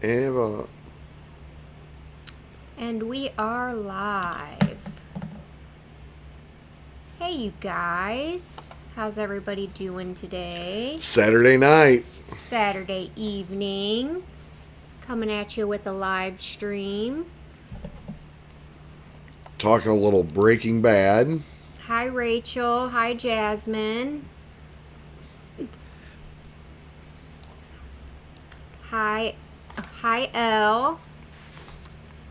Eva. And we are live. Hey, you guys. How's everybody doing today? Saturday night. Saturday evening. Coming at you with a live stream. Talking a little Breaking Bad. Hi, Rachel. Hi, Jasmine. Hi, Elle.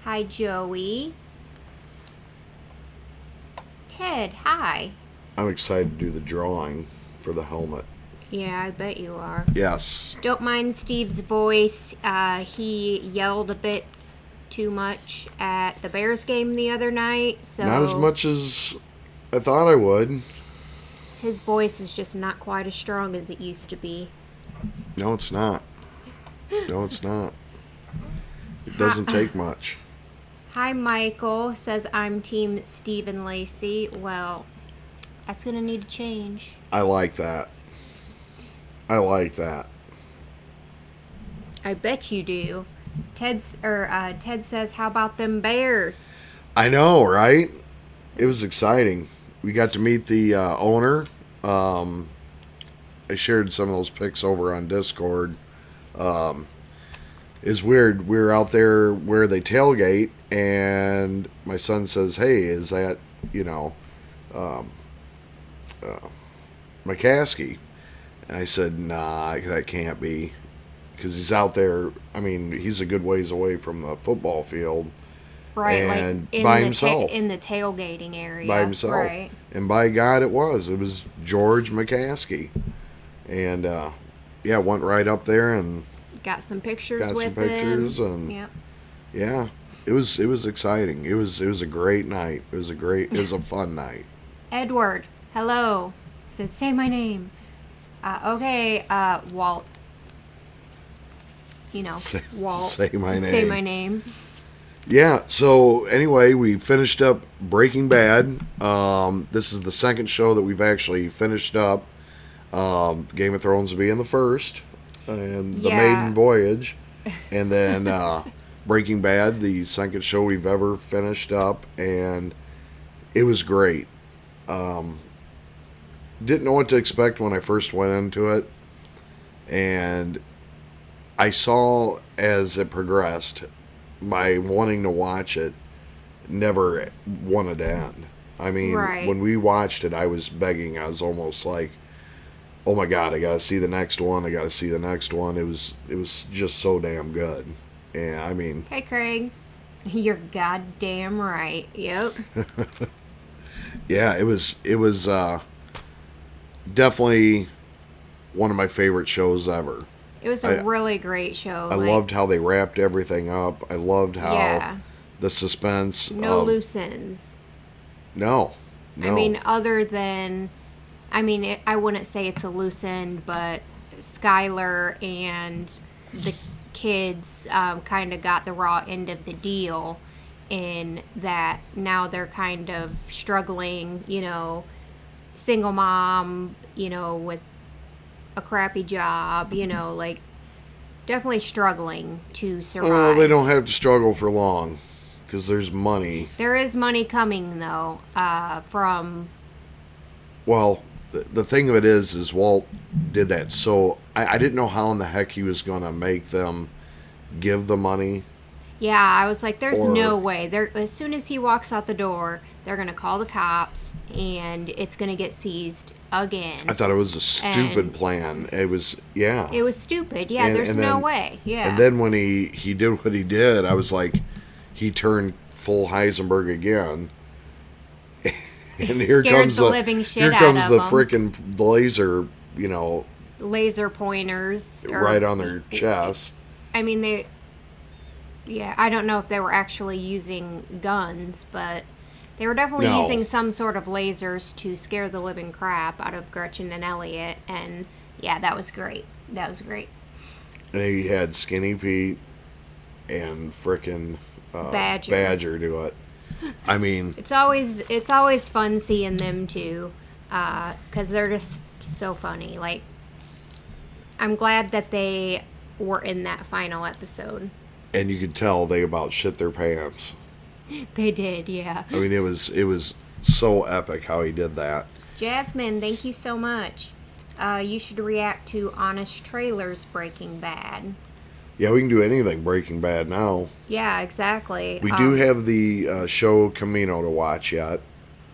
Hi, Joey. Ted, hi. I'm excited to do the drawing for the helmet. Yeah, I bet you are. Yes. Don't mind Steve's voice. He yelled a bit too much at the Bears game the other night, so Not as much as I thought I would. his voice is just not quite as strong as it used to be. No, it's not. No, it's not. It doesn't take much. Hi, Michael. Says I'm Team Stephen Lacey. Well, that's gonna need to change. I like that. I like that. I bet you do. Ted says, "How about them Bears?" I know, right? It was exciting. We got to meet the owner. I shared some of those pics over on Discord. It's weird. We were out there where they tailgate, and my son says, "Hey, is that McCaskey?" And I said, "Nah, that can't be," because he's out there. I mean, he's a good ways away from the football field, Right, and like in by the himself. in the tailgating area. By himself. Right. And by God, it was. It was George McCaskey, and yeah, went right up there and Got some pictures got with some pictures him. and Yep. yeah, it was exciting. It was a great night. It was a fun night. Edward, hello. Said, say my name. Okay, Walt. Walt. Say my name. Say my name. Yeah. So anyway, we finished up Breaking Bad. This is the second show that we've actually finished up. Game of Thrones being the first, and the Maiden Voyage, and then Breaking Bad, the second show we've ever finished up, and it was great. Didn't know what to expect when I first went into it, and I saw as it progressed, my wanting to watch it never wanted to end. I mean, Right. when we watched it, I was begging. I was almost like, "Oh my God, I gotta see the next one. I gotta see the next one." It was just so damn good. And I mean, Hey, Craig. You're goddamn right. Yep. yeah, it was definitely one of my favorite shows ever. It was a really great show. I loved how they wrapped everything up. I loved how the suspense. No loose ends. No. I mean, other than, I wouldn't say it's a loose end, but Skylar and the kids kind of got the raw end of the deal in that now they're kind of struggling, single mom, with a crappy job, like definitely struggling to survive. Well, they don't have to struggle for long because there's money. There is money coming, though, from... Well, the thing of it is Walt did that. So I didn't know how in the heck he was going to make them give the money. Yeah, I was like, there's no way. As soon as he walks out the door, they're going to call the cops, and it's going to get seized again. I thought it was a stupid plan. It was, yeah. It was stupid. Yeah, there's no way. Yeah. And then when he did what he did, I was like, he turned full Heisenberg again. And here comes the living shit here out comes of the them. freaking laser, Laser pointers. right on their chest. I mean, I don't know if they were actually using guns, but they were definitely using some sort of lasers to scare the living crap out of Gretchen and Elliot. And yeah, that was great. That was great. And he had Skinny Pete and frickin' Badger do it. I mean, it's always fun seeing them too, because they're just so funny. Like, I'm glad that they were in that final episode. And you could tell they about shit their pants. They did, yeah. I mean, it was so epic how he did that. Jasmine, thank you so much. You should react to Honest Trailers Breaking Bad. Yeah, we can do anything Breaking Bad now. Yeah, exactly. We do have the show Camino to watch yet.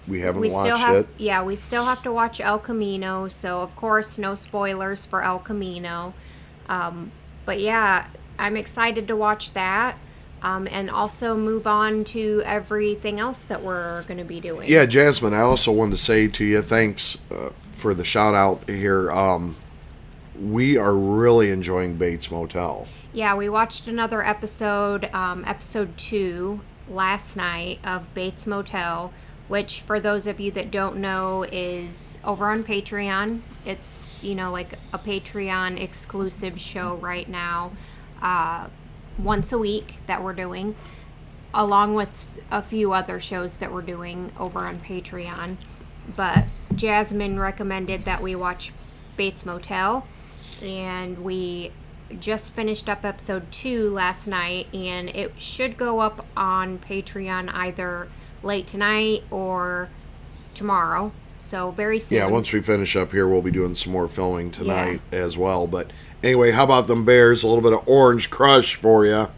We haven't watched it. Yeah, we still have to watch El Camino. So, of course, no spoilers for El Camino. But yeah, I'm excited to watch that. And also move on to everything else that we're going to be doing. Yeah, Jasmine, I also wanted to say to you, thanks for the shout out here. We are really enjoying Bates Motel. Yeah, we watched another episode, episode 2, last night of Bates Motel, which for those of you that don't know is over on Patreon. It's, like a Patreon exclusive show right now. Once a week that we're doing, along with a few other shows that we're doing over on Patreon. But Jasmine recommended that we watch Bates Motel, and we just finished up episode 2 last night, and it should go up on Patreon either late tonight or tomorrow. So very soon. Yeah, once we finish up here, we'll be doing some more filming tonight as well. But anyway, how about them Bears? A little bit of Orange Crush for you. A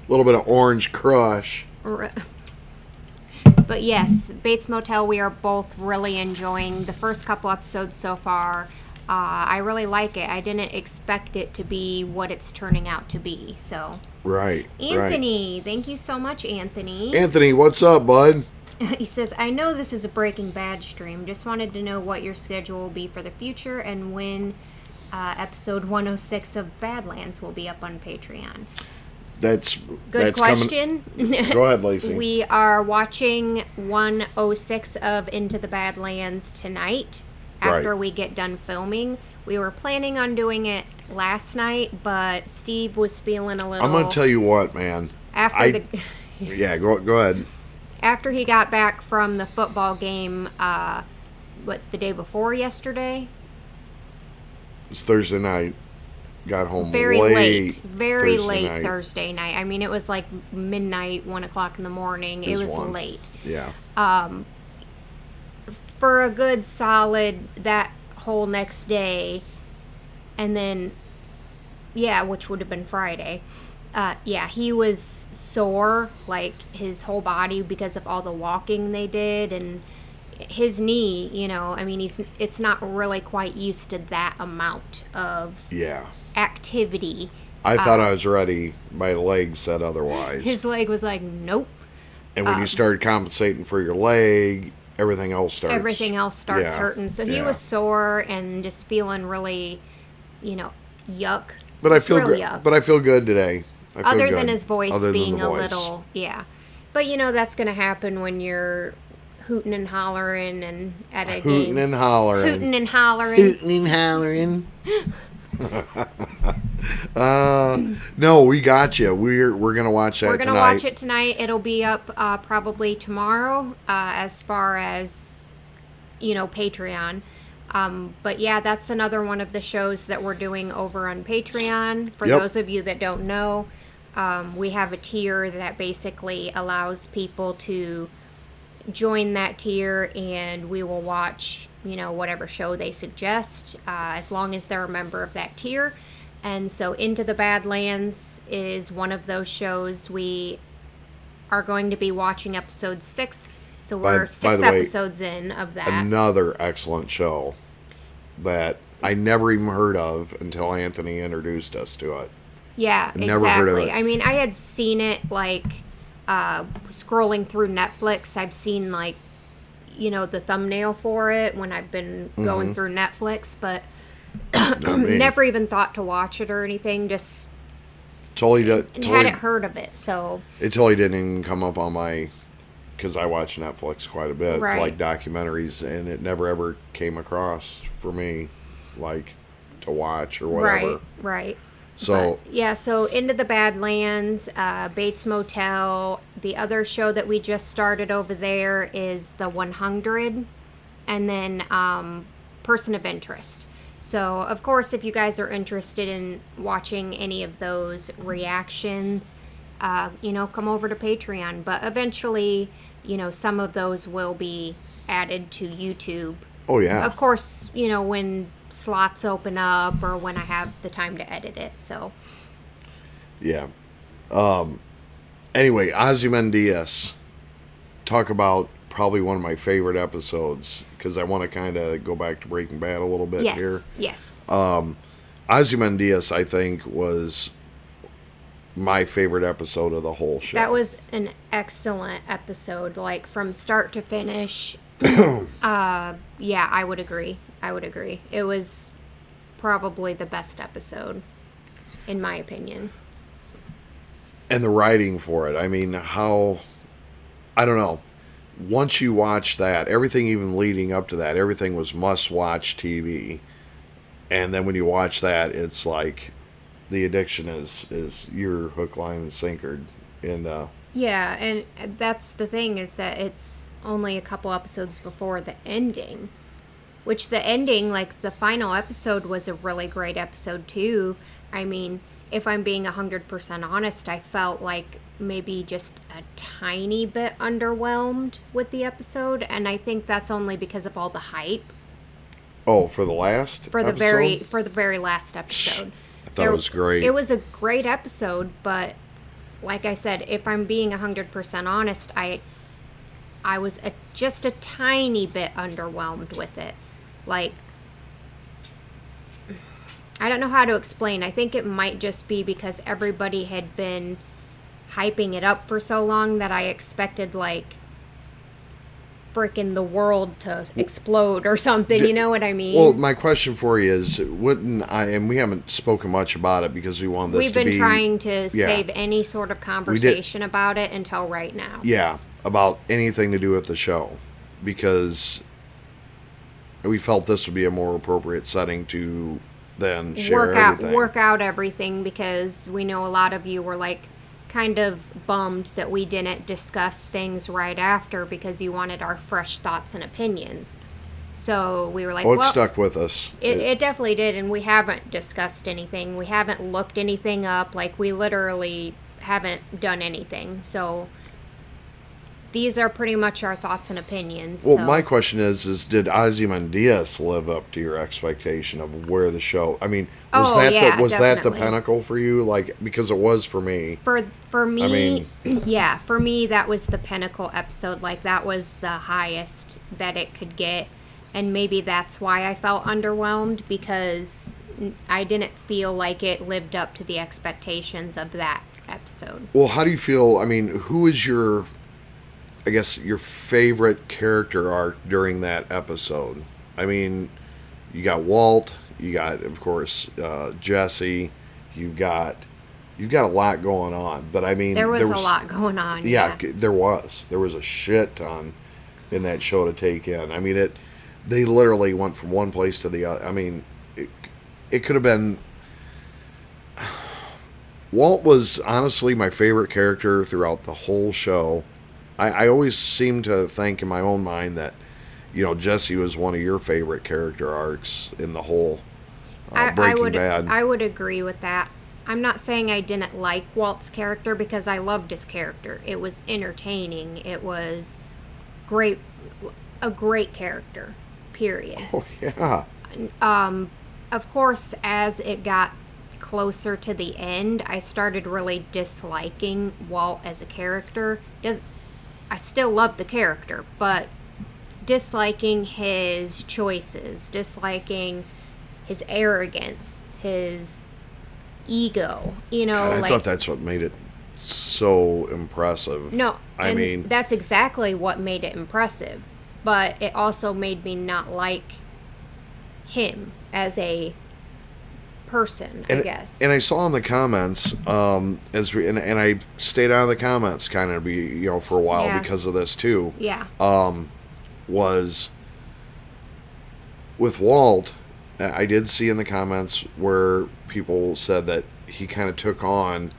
little bit of Orange Crush. But yes, Bates Motel, we are both really enjoying the first couple episodes so far. I really like it. I didn't expect it to be what it's turning out to be. So Right. Anthony, thank you so much, Anthony. Anthony, what's up, bud? He says, I know this is a Breaking Bad stream. Just wanted to know what your schedule will be for the future and when episode 106 of Badlands will be up on Patreon. That's question. Go ahead, Lacey. We are watching 106 of Into the Badlands tonight after we get done filming. We were planning on doing it last night, but Steve was feeling a little... I'm going to tell you what, man. Yeah, go ahead. After he got back from the football game, the day before yesterday? It's Thursday night. Got home very late night. Thursday night. I mean, it was like midnight, 1 o'clock in the morning. It was late. Yeah. For a good solid that whole next day, and then, which would have been Friday. He was sore, like his whole body, because of all the walking they did, and his knee, it's not really quite used to that amount of activity. I thought I was ready. My leg said otherwise. His leg was like, nope. And when you started compensating for your leg, everything else starts hurting. So he was sore and just feeling really, yuck. But I feel good. But I feel good today. Other than his voice being a little, But that's going to happen when you're hooting and hollering and at a game. Hooting and hollering. Hooting and hollering. No, we got you. We're gonna watch that tonight. We're gonna watch it tonight. It'll be up probably tomorrow, as far as Patreon. But yeah, that's another one of the shows that we're doing over on Patreon. For those of you that don't know, we have a tier that basically allows people to join that tier, and we will watch whatever show they suggest, as long as they're a member of that tier. And so Into the Badlands is one of those shows. We are going to be watching episode 6, so we're 6 episodes in of that. Another excellent show that I never even heard of until Anthony introduced us to it. Yeah, never heard of it. I mean, I had seen it scrolling through Netflix. I've seen the thumbnail for it when I've been going through Netflix, but never even thought to watch it or anything. Just hadn't heard of it. So it totally didn't even come up on my, because I watch Netflix quite a bit, like documentaries, and it never ever came across for me, to watch or whatever. Right. So so Into the Badlands, Bates Motel. The other show that we just started over there is The 100, and then Person of Interest. So, of course, if you guys are interested in watching any of those reactions, come over to Patreon. But eventually, some of those will be added to YouTube. Oh, yeah. Of course, when slots open up or when I have the time to edit it. So, Yeah. Anyway, Ozymandias. Talk about probably one of my favorite episodes because I want to kind of go back to Breaking Bad a little bit here. Yes. Ozymandias, I think, was my favorite episode of the whole show. That was an excellent episode, like from start to finish. Yeah, I would agree. It was probably the best episode, in my opinion. And the writing for it. I mean, I don't know. Once you watch that, everything even leading up to that, everything was must-watch TV. And then when you watch that, it's like the addiction is your hook, line, and sinker. And yeah, and that's the thing is that it's only a couple episodes before the ending. Which the ending, like the final episode, was a really great episode too. I mean, if I'm being 100% honest, I felt like maybe just a tiny bit underwhelmed with the episode, and I think that's only because of all the hype. Oh, for the last for the very last episode. I thought it was great. It was a great episode, but like I said, if I'm being 100% honest, I was just a tiny bit underwhelmed with it. Like, I don't know how to explain. I think it might just be because everybody had been hyping it up for so long that I expected, like, freaking the world to explode or something. You know what I mean? Well, my question for you is, wouldn't I, and we haven't spoken much about it because we want this to be... We've been trying to save any sort of conversation about it until right now. Yeah, about anything to do with the show. Because we felt this would be a more appropriate setting to then share everything. Work out everything, because we know a lot of you were like kind of bummed that we didn't discuss things right after because you wanted our fresh thoughts and opinions. So we were like, it stuck with us. It definitely did, and we haven't discussed anything. We haven't looked anything up. Like, we literally haven't done anything. So these are pretty much our thoughts and opinions. Well, my question is did Ozymandias live up to your expectation of where the show... I mean, was that the pinnacle for you? Like, because it was for me. For me, I mean, yeah, for me, that was the pinnacle episode. Like, that was the highest that it could get. And maybe that's why I felt underwhelmed, because I didn't feel like it lived up to the expectations of that episode. Well, how do you feel? I mean, who is your... I guess your favorite character arc during that episode? I mean, you got Walt, you got, of course, Jesse, you've got a lot going on. But I mean, there was a lot going on. Yeah, there was a shit ton in that show to take in. I mean, they literally went from one place to the other. I mean, it could have been... Walt was honestly my favorite character throughout the whole show. I always seem to think in my own mind that, Jesse was one of your favorite character arcs in the whole Breaking Bad. I would agree with that. I'm not saying I didn't like Walt's character, because I loved his character. It was entertaining. It was a great character, period. Oh, yeah. Of course, as it got closer to the end, I started really disliking Walt as a character. I still love the character, but disliking his choices, disliking his arrogance, his ego, God, I thought that's what made it so impressive. No, I mean, that's exactly what made it impressive, but it also made me not like him as a person, I guess. And I saw in the comments, and I stayed out of the comments kind of for a while because of this too. Yeah. Was with Walt, I did see in the comments where people said that he kind of took on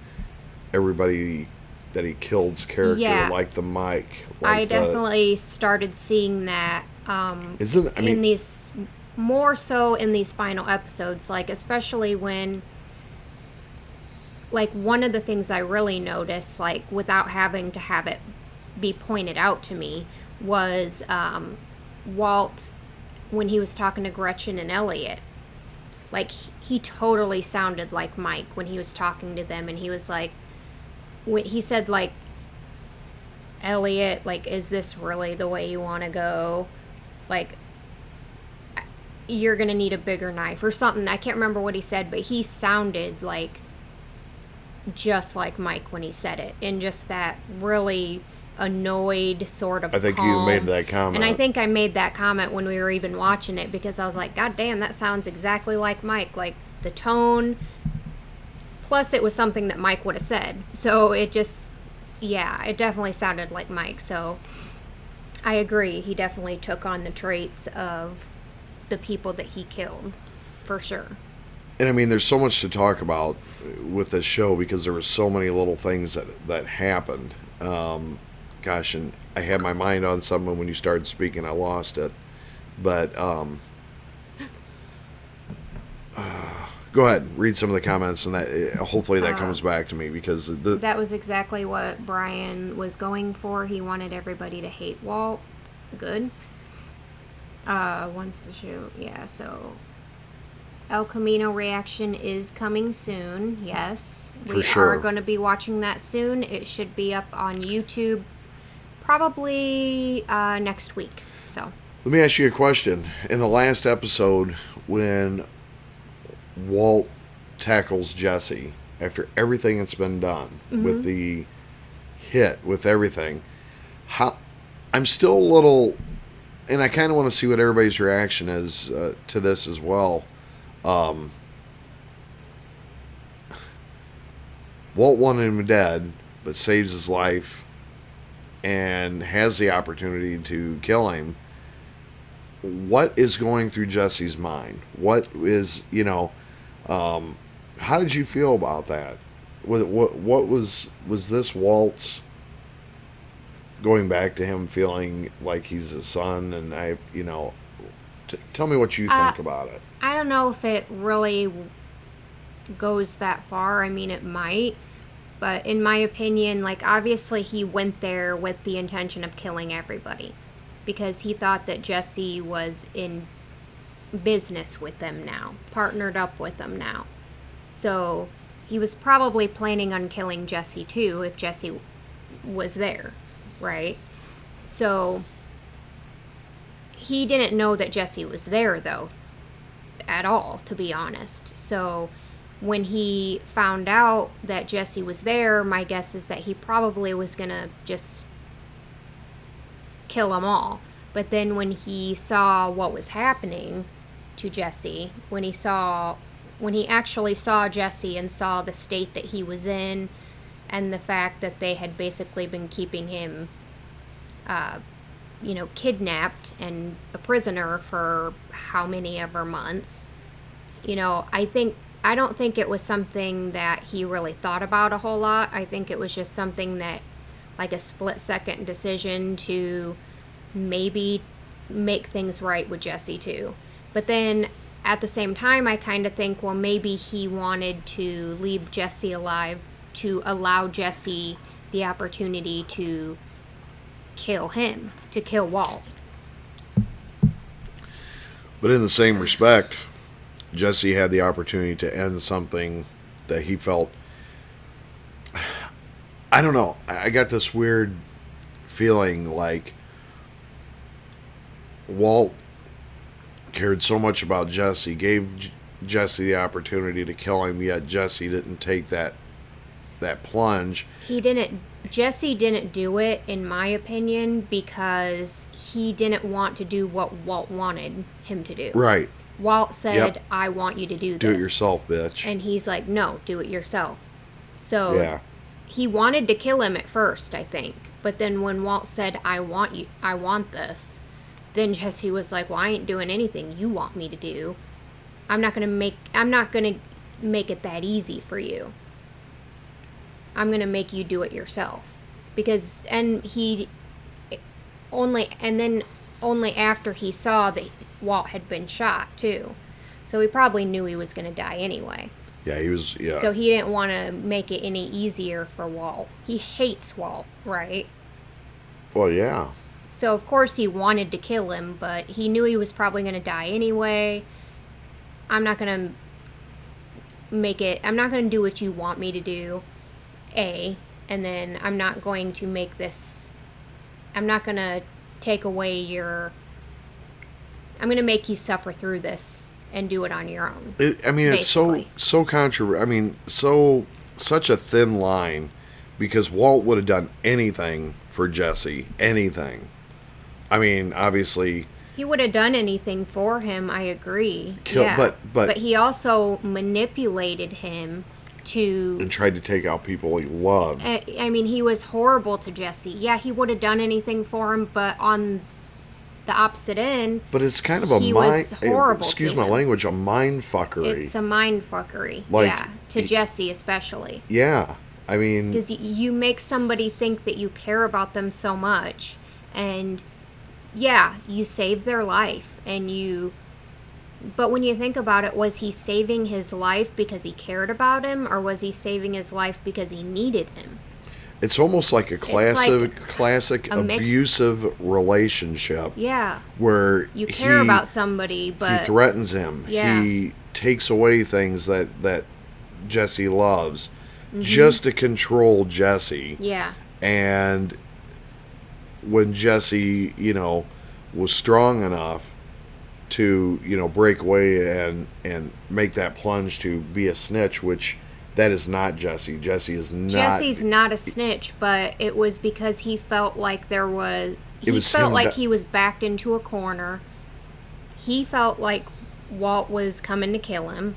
everybody that he killed's character, like the Mike. I definitely started seeing that. In these more so in these final episodes, like especially when, like, one of the things I really noticed, like without having to have it be pointed out to me, was Walt, when he was talking to Gretchen and Elliot, like he totally sounded like Mike when he was talking to them, and he was like, when he said, like, Elliot, like, is this really the way you want to go? Like, you're gonna need a bigger knife or something. I can't remember what he said, but he sounded like just like Mike when he said it, in just that really annoyed sort of I think calm. you made that comment. And I think I made that comment when we were even watching it, because I was like, God damn, that sounds exactly like Mike. Like, the tone, plus it was something that Mike would have said. So it just, yeah, it definitely sounded like Mike. So I agree. He definitely took on the traits of the people that he killed, for sure. And I mean, there's so much to talk about with this show, because there were so many little things that happened. Gosh, and I had my mind on something when you started speaking. I lost it. But go ahead, read some of the comments, and that hopefully that comes back to me, because that was exactly what Brian was going for. He wanted everybody to hate Walt. Good. Once the show, yeah. So El Camino reaction is coming soon. Yes, we are going to be watching that soon. It should be up on YouTube probably next week. So let me ask you a question. In the last episode, when Walt tackles Jesse after everything that's been done, with the hit, with everything, I'm still a little, and I kind of want to see what everybody's reaction is to this as well. Walt wanted him dead, but saves his life and has the opportunity to kill him. What is going through Jesse's mind? What is, how did you feel about that? What was this Walt's going back to him feeling like he's his son? And tell me what you think about it. I don't know if it really goes that far. I mean, it might. But in my opinion, like, obviously he went there with the intention of killing everybody, because he thought that Jesse was in business with them now, partnered up with them now. So he was probably planning on killing Jesse too, if Jesse was there, right? So he didn't know that Jesse was there, though, at all, to be honest. So when he found out that Jesse was there, my guess is that he probably was gonna just kill them all. But then when he saw what was happening to Jesse, when he actually saw Jesse and saw the state that he was in, and the fact that they had basically been keeping him kidnapped and a prisoner for how many ever months, I don't think it was something that he really thought about a whole lot. I think it was just something that, like, a split-second decision to maybe make things right with Jesse too. But then at the same time, I kind of think, well, maybe he wanted to leave Jesse alive to allow Jesse the opportunity to kill him, to kill Walt. But in the same respect, Jesse had the opportunity to end something that he felt, I don't know, I got this weird feeling like Walt cared so much about Jesse, gave Jesse the opportunity to kill him, yet Jesse didn't take that plunge. Jesse didn't do it, in my opinion, because he didn't want to do what Walt wanted him to do. Right. Walt said, I want you to do this. Do it yourself, bitch. And he's like, no, do it yourself. So yeah. He wanted to kill him at first, I think. But then when Walt said, I want this, then Jesse was like, well, I ain't doing anything you want me to do. I'm not gonna make it that easy for you. I'm gonna make you do it yourself. Only after he saw that Walt had been shot too. So he probably knew he was going to die anyway. Yeah, he was, yeah. So he didn't want to make it any easier for Walt. He hates Walt, right? Well, yeah. So of course he wanted to kill him, but he knew he was probably going to die anyway. I'm not going to do what you want me to do, and then I'm not going to take away I'm going to make you suffer through this and do it on your own. It's so controversial. Such a thin line, because Walt would have done anything for Jesse. Anything. Obviously... He would have done anything for him, I agree. Yeah. But he also manipulated him and tried to take out people he loved. He was horrible to Jesse. Yeah, he would have done anything for him, but on the opposite end, but it's kind of was horrible. Excuse my language, a mind fuckery. It's a mind fuckery. To Jesse especially. Yeah, because you make somebody think that you care about them so much, and yeah, you save their life, but when you think about it, was he saving his life because he cared about him, or was he saving his life because he needed him? It's almost like a classic abusive relationship. Yeah. Where you care about somebody, but he threatens him. Yeah. He takes away things that Jesse loves, just to control Jesse. Yeah. And when Jesse, was strong enough to, break away and make that plunge to be a snitch, which that is not Jesse. Jesse's not a snitch, but it was because he felt like he was backed into a corner. He felt like Walt was coming to kill him,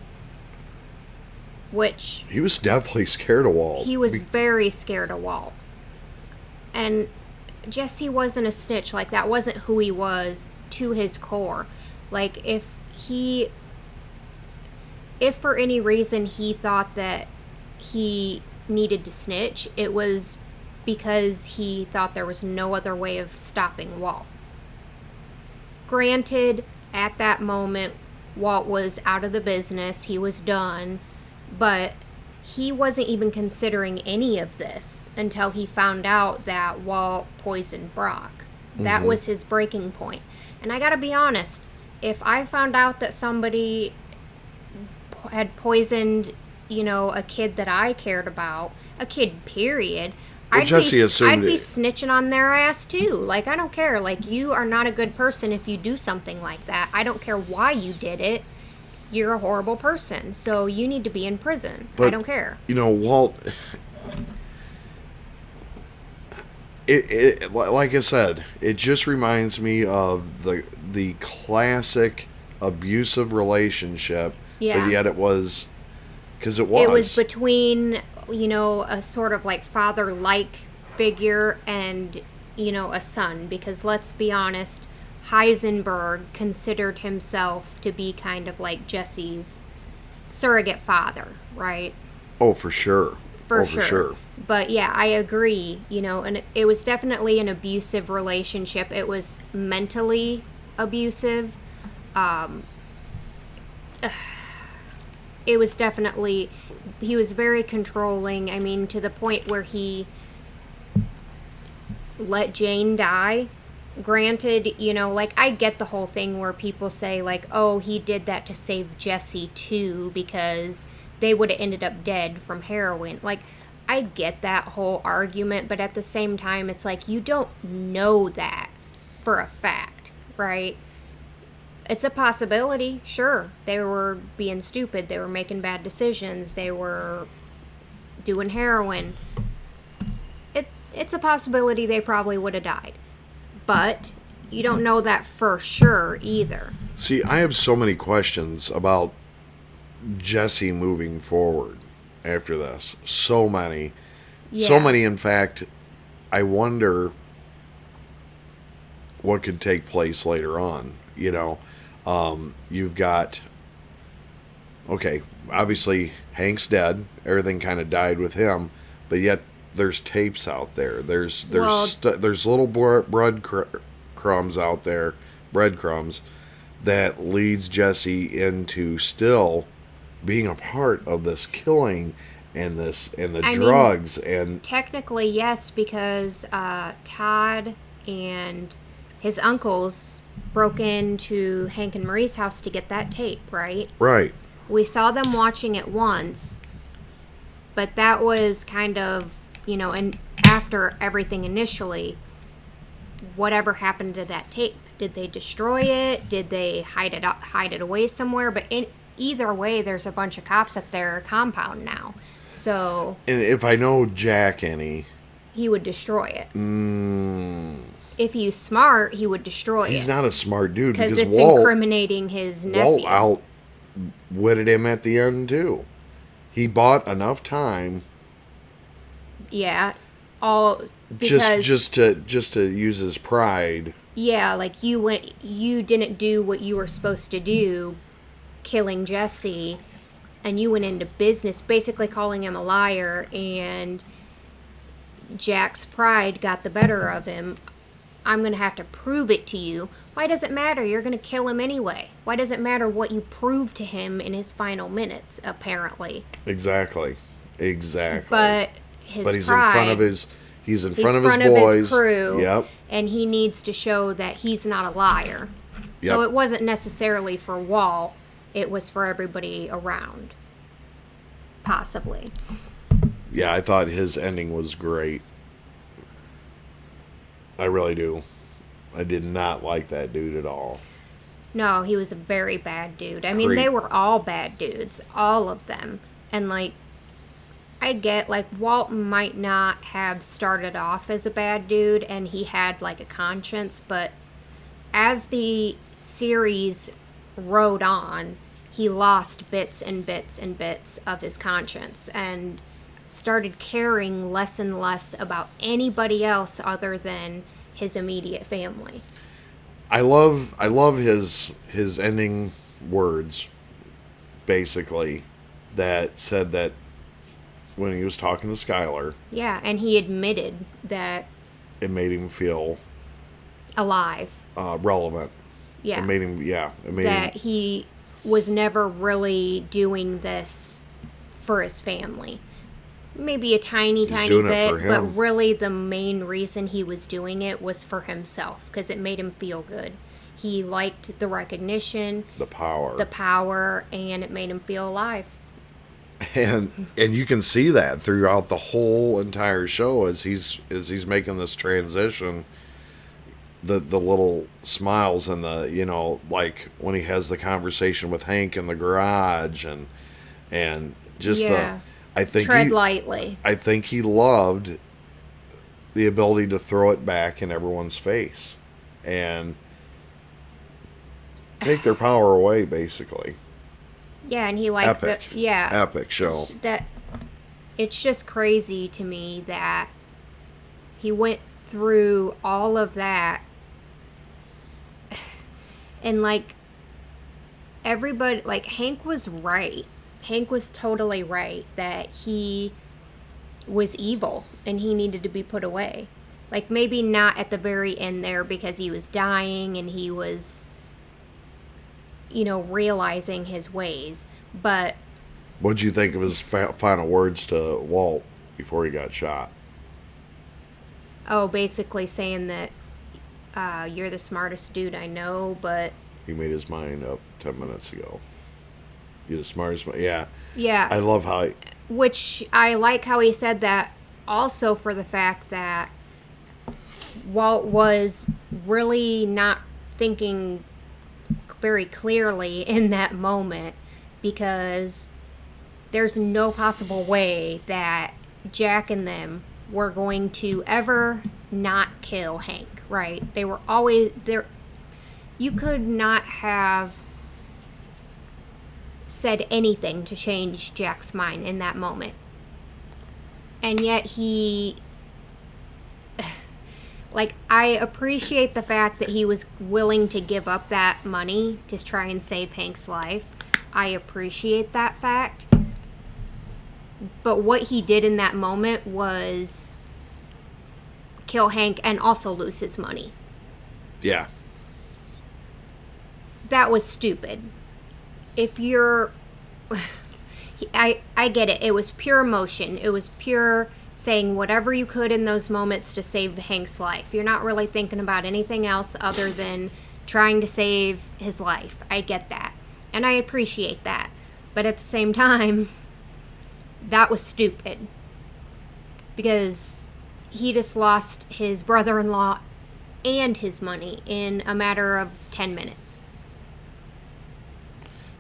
which... He was deathly scared of Walt. He was very scared of Walt. And Jesse wasn't a snitch. Like, that wasn't who he was to his core. Like, if for any reason he thought that he needed to snitch, it was because he thought there was no other way of stopping Walt. Granted, at that moment, Walt was out of the business. He was done. But he wasn't even considering any of this until he found out that Walt poisoned Brock. That was his breaking point. And I gotta be honest, if I found out that somebody had poisoned, a kid that I cared about, a kid, period, I'd be snitching on their ass too. Like, I don't care. Like, you are not a good person if you do something like that. I don't care why you did it. You're a horrible person, so you need to be in prison. But, I don't care. Walt... It like I said, it just reminds me of the classic abusive relationship. Yeah. But yet it was... Because it was. It was between, a sort of like father-like figure and, a son. Because let's be honest, Heisenberg considered himself to be kind of like Jesse's surrogate father, right? Oh, for sure. For sure. But yeah, I agree, and it was definitely an abusive relationship. It was mentally abusive. It was definitely, he was very controlling. To the point where he let Jane die. Granted, I get the whole thing where people say, like, oh, he did that to save Jesse too, because they would have ended up dead from heroin. Like, I get that whole argument, but at the same time, it's like, you don't know that for a fact, right? It's a possibility, sure. They were being stupid. They were making bad decisions. They were doing heroin. It's a possibility they probably would have died. But you don't know that for sure either. See, I have so many questions about Jesse moving forward after this. So many. Yeah. So many, in fact, I wonder what could take place later on. You've got... Okay, obviously, Hank's dead. Everything kind of died with him. But yet, there's tapes out there. There's little breadcrumbs out there. Breadcrumbs that leads Jesse into still being a part of this killing and the drugs and technically yes, because Todd and his uncles broke into Hank and Marie's house to get that tape, right? right. We saw them watching it once, but that was kind of, and after everything initially, whatever happened to that tape? Did they destroy it? Did they hide it away somewhere? But in either way, there's a bunch of cops at their compound now. So And if I know Jack any, he would destroy it. If he's smart, he would destroy it. he's not a smart dude because because it's Walt incriminating his nephew. Walt outwitted him at the end too. He bought enough time. Yeah, all because just to use his pride. yeah, like you didn't do what you were supposed to do, killing Jesse, and you went into business, basically calling him a liar, and Jack's pride got the better of him. I'm going to have to prove it to you. Why does it matter? You're going to kill him anyway. Why does it matter what you prove to him in his final minutes, apparently? Exactly. But he's pride, in front of his boys. His crew. Yep. And he needs to show that he's not a liar. So Yep. it wasn't necessarily for Walt. It was for everybody around. Possibly. Yeah, I thought his ending was great. I really do. I did not like that dude at all. No, he was a very bad dude. I mean, they were all bad dudes. All of them. And, like, I get, like, Walt might not have started off as a bad dude and he had, like, a conscience, but as the series rode on, he lost bits and bits and bits of his conscience and started caring less and less about anybody else other than his immediate family. I love his ending words, basically, that said that when he was talking to Skylar. Yeah, and he admitted that It made him feel alive. Relevant. Yeah. It made him, that he was never really doing this for his family. Maybe a tiny doing it for bit, him. but really the main reason he was doing it was for himself, because it made him feel good. He liked the recognition, the power, and it made him feel alive. And you can see that throughout the whole entire show as he's making this transition. The little smiles and the like when he has the conversation with Hank in the garage and just I think tread lightly. I think he loved the ability to throw it back in everyone's face and take their power away, basically. Yeah, and he liked epic show. That it's just crazy to me that he went through all of that, and like everybody, like Hank was right. Hank was totally right that he was evil and he needed to be put away. Like maybe not at the very end there because he was dying and he was, realizing his ways. But what'd you think of his final words to Walt before he got shot? Oh, basically saying that you're the smartest dude I know, but he made his mind up 10 minutes ago. You're the smartest. Yeah. Yeah. I love how which I like how he said that also for the fact that Walt was really not thinking very clearly in that moment, because there's no possible way that Jack and them were going to ever not kill Hank, right? They were always there. You could not have said anything to change Jack's mind in that moment. And yet he, like, I appreciate the fact that he was willing to give up that money to try and save Hank's life. I appreciate that fact. But what he did in that moment was kill Hank and also lose his money. Yeah. that was stupid. If you're... I get it. It was pure emotion. It was pure saying whatever you could in those moments to save Hank's life. You're not really thinking about anything else other than trying to save his life. I get that. And I appreciate that. But at the same time, that was stupid. Because he just lost his brother-in-law and his money in a matter of 10 minutes.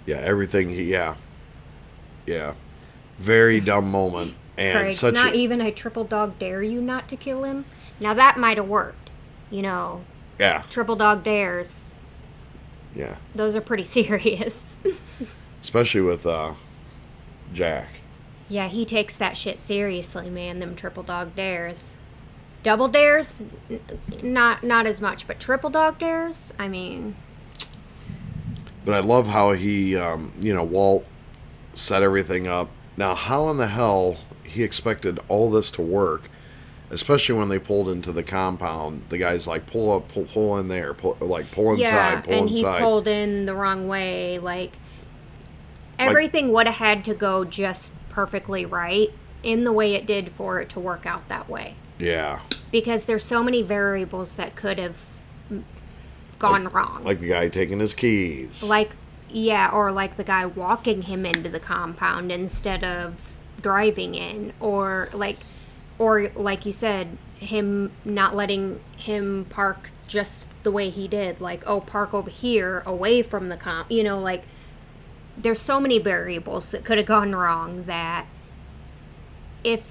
Yeah, everything yeah. Very dumb moment. And Craig, not even I triple dog dare you not to kill him. Now that might have worked. Yeah. Triple dog dares. Yeah. Those are pretty serious. Especially with Jack. Yeah, he takes that shit seriously, man, them triple dog dares. Double dares? Not as much, but triple dog dares? I mean... But I love how he, Walt set everything up. Now, how in the hell he expected all this to work, especially when they pulled into the compound? The guy's like, pull in there, pull inside, pull inside. Yeah, and he pulled in the wrong way. Like, everything would have had to go just perfectly right in the way it did for it to work out that way. Yeah. Because there's so many variables that could have gone wrong. Like the guy taking his keys. Or like the guy walking him into the compound instead of driving in. Or like you said, him not letting him park just the way he did. Like, park over here away from the there's so many variables that could have gone wrong that if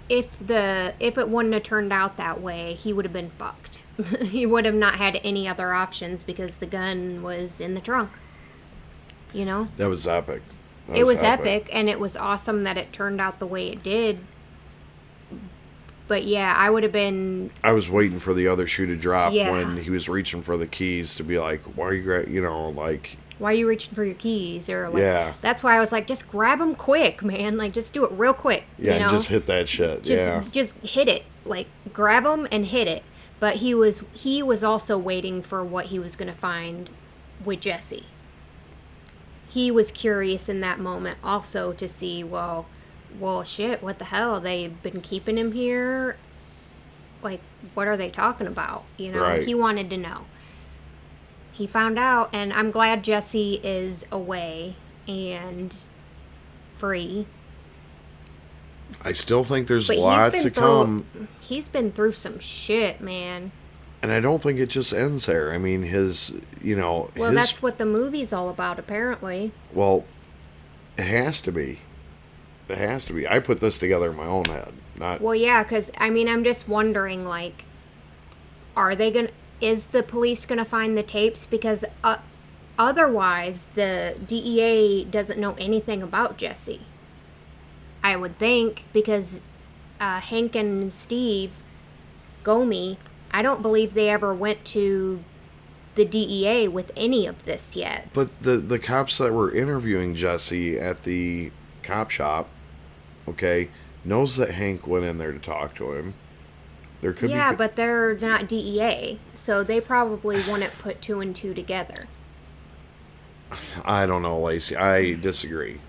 it wouldn't have turned out that way, he would have been fucked. He would have not had any other options because the gun was in the trunk. That was epic. It was epic, and it was awesome that it turned out the way it did. But yeah, I would have been... I was waiting for the other shoe to drop when he was reaching for the keys to be like, why are you, why are you reaching for your keys? Or that's why I was like, just grab them quick, man. Like, just do it real quick. Yeah, just hit that shit. Just hit it. Like, grab them and hit it. But he was also waiting for what he was going to find with Jesse. He was curious in that moment also to see, well, shit, what the hell? They've been keeping him here? Like, what are they talking about? Right. He wanted to know. He found out, and I'm glad Jesse is away and free. I still think there's a lot to come. He's been through some shit, man. And I don't think it just ends there. I mean, Well, that's what the movie's all about, apparently. Well, it has to be. It has to be. I put this together in my own head. Well, yeah, because, I'm just wondering, is the police going to find the tapes? Because otherwise, the DEA doesn't know anything about Jesse. I would think, because Hank and Steve Gomi, I don't believe they ever went to the DEA with any of this yet. But the cops that were interviewing Jesse at the cop shop, knows that Hank went in there to talk to him. There could be... but they're not DEA, so they probably wouldn't put two and two together. I don't know, Lacey. I disagree.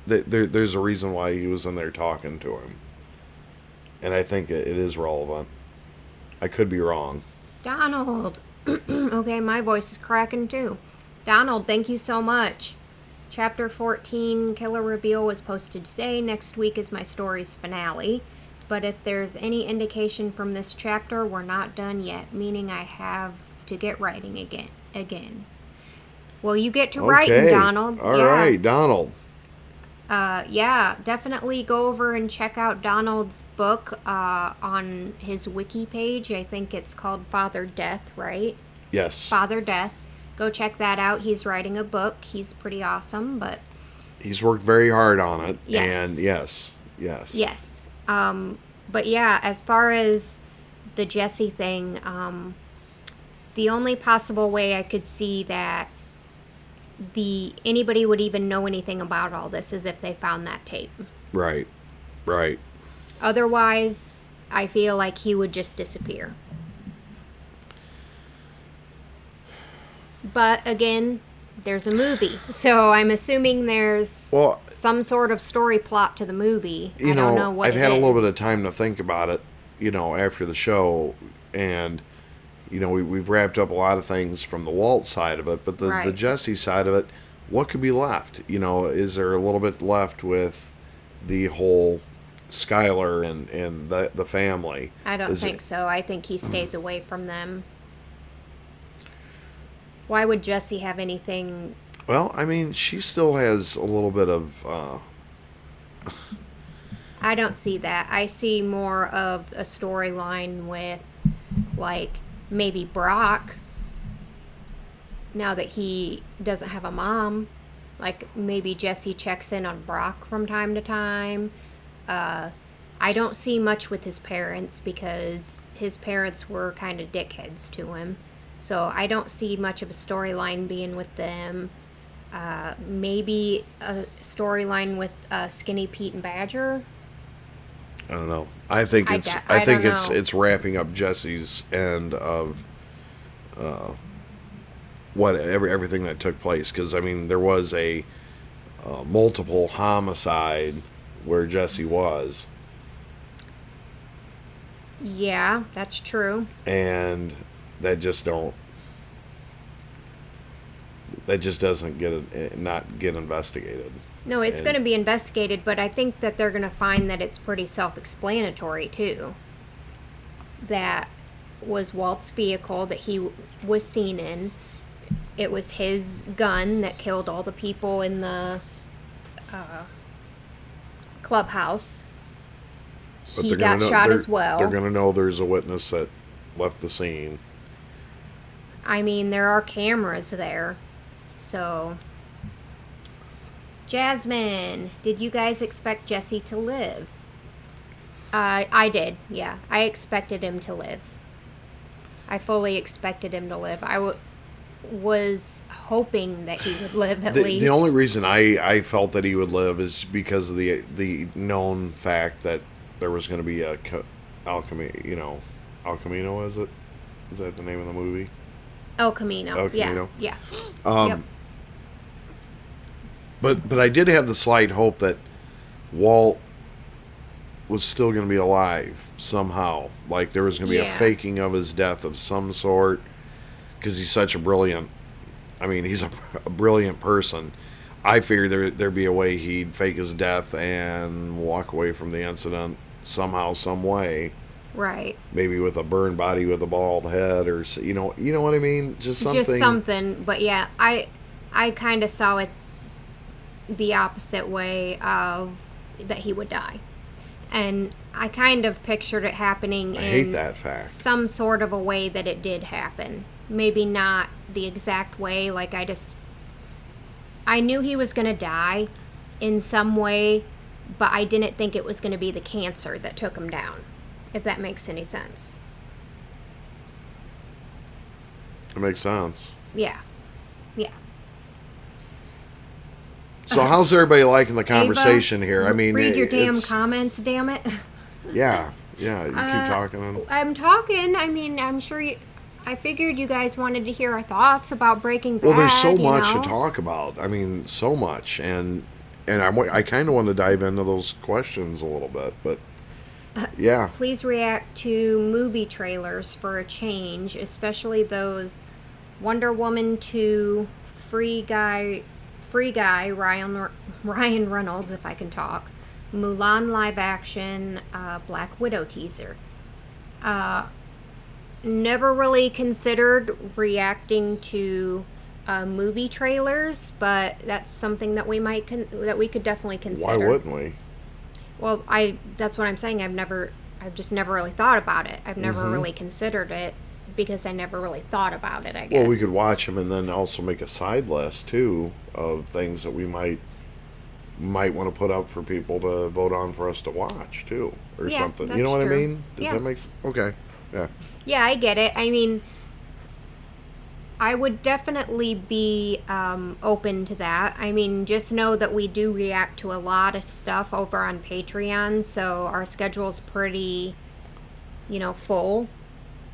that there's a reason why he was in there talking to him. And I think it is relevant. I could be wrong. Donald. Okay, my voice is cracking too. Donald, thank you so much. Chapter 14, Killer Reveal, was posted today. Next week is my story's finale. But if there's any indication from this chapter, we're not done yet, meaning I have to get writing again. Well, you get to writing, Donald. All right, Donald. Definitely go over and check out Donald's book on his wiki page. I think it's called Father Death, right? Yes. Father Death. Go check that out. He's writing a book. He's pretty awesome, but... He's worked very hard on it. Yes. And yes. But yeah, as far as the Jesse thing, the only possible way I could see that anybody would even know anything about all this is if they found that tape. Right. Otherwise, I feel like he would just disappear. But again, there's a movie. So I'm assuming there's Well, some sort of story plot to the movie. you I don't know know, what I've it had a little is. bit of time to think about it, after the show, and we've wrapped up a lot of things from the Walt side of it, but the Right. Jesse side of it, what could be left? Is there a little bit left with the whole Skylar and the family? I don't Is think it, so. I think he stays away from them. Why would Jesse have anything? well, I mean, she still has a little bit of I don't see that. I see more of a storyline with, like, maybe Brock, now that he doesn't have a mom. Like, maybe Jesse checks in on Brock from time to time. I don't see much with his parents because his parents were kind of dickheads to him. So I don't see much of a storyline being with them. Maybe a storyline with Skinny Pete and Badger. I don't know. I think I it's da- I I think don't it's know. it's wrapping up Jesse's end of everything that took place, because I mean there was a multiple homicide where Jesse was, Yeah, that's true. and that just don't that just doesn't not get investigated. No, it's going And to be investigated, but I think that they're going to find that it's pretty self explanatory, too. That was Walt's vehicle that he was seen in. It was his gun that killed all the people in the clubhouse. but He they're gonna got know shot as well. they're gonna know there's a witness that left the scene. I mean, there are cameras there. So, Jasmine, did you guys expect Jesse to live? I did, yeah. I expected him to live. I fully expected him to live. Was hoping that he would live at least. The only reason I felt that he would live is because of the known fact that there was going to be a alchemy. El Camino, is it? Is that the name of the movie? El Camino. El Camino. Yeah. Um, Yep. but I did have the slight hope that Walt was still going to be alive somehow. Like there was going to be a Yeah. faking of his death of some sort, because he's such a brilliant. I mean, he's a brilliant person. I figured there'd be a way he'd fake his death and walk away from the incident somehow, some way. Right. Maybe with a burned body with a bald head, or you know what I mean. Just something. Just something, but yeah, I kind of saw it the opposite way of that he would die. And I kind of pictured it happening I in hate that fact. some sort of a way that it did happen. Maybe not the exact way, like I knew he was going to die in some way, but I didn't think it was going to be the cancer that took him down, if that makes any sense. It makes sense. Yeah. Yeah. So how's everybody liking the conversation Ava, here? I mean, read your damn it's- comments, damn it. Yeah, you keep talking. I'm talking. I mean, I'm sure you. I figured you guys wanted to hear our thoughts about Breaking Bad. Well, there's so much you know? to talk about. I mean, so much, and I kind of want to dive into those questions a little bit, but yeah, Please react to movie trailers for a change, especially those Wonder Woman 2, Free Guy, Ryan Reynolds, if I can talk, Mulan live action, Black Widow teaser. Never really considered reacting to movie trailers, but that's something that we might that we could definitely consider. why wouldn't we? Well, that's what I'm saying. I've just never really thought about it. I've never really considered it because I never really thought about it, I guess. Well, we could watch them and then also make a side list too of things that we might want to put up for people to vote on for us to watch too, or Yeah, something. You that's know what true. I mean? Does Yeah. that make sense? Okay. Yeah. Yeah, I get it. I mean, I would definitely be open to that. I mean, just know that we do react to a lot of stuff over on Patreon, so our schedule's pretty, full.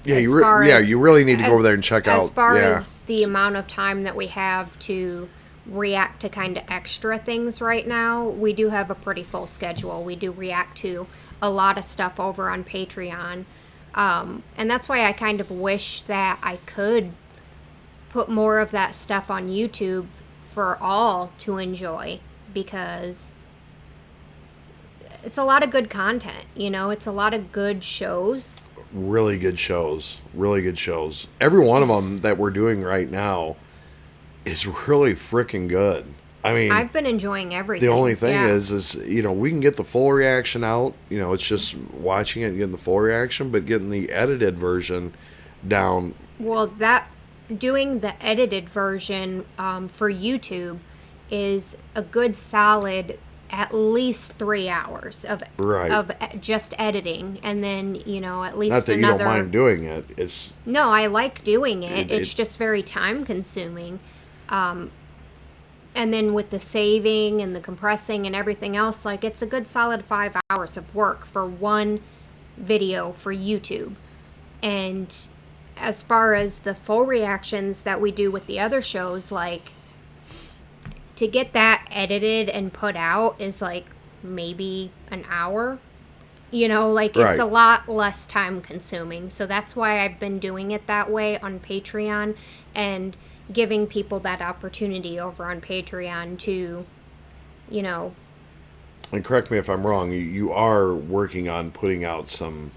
Yeah, you really need to go over there and check out. As far as the amount of time that we have to react to kind of extra things right now, we do have a pretty full schedule. We do react to a lot of stuff over on Patreon. And that's why I kind of wish that I could put more of that stuff on YouTube for all to enjoy, because it's a lot of good content, it's a lot of good shows. Really good shows. Really good shows. Every one of them that we're doing right now is really freaking good. I mean, I've been enjoying everything. The only thing is we can get the full reaction out. It's just watching it and getting the full reaction, but getting the edited version down. Well, doing the edited version for YouTube is a good solid at least 3 hours of just editing, and then at least not that another. You don't mind doing it. It's no, I like doing it. It's just very time consuming, and then with the saving and the compressing and everything else, like it's a good solid 5 hours of work for one video for YouTube. And as far as the full reactions that we do with the other shows, like, to get that edited and put out is like maybe an hour, it's a lot less time consuming. So that's why I've been doing it that way on Patreon, and giving people that opportunity over on Patreon to, And correct me if I'm wrong, you are working on putting out some,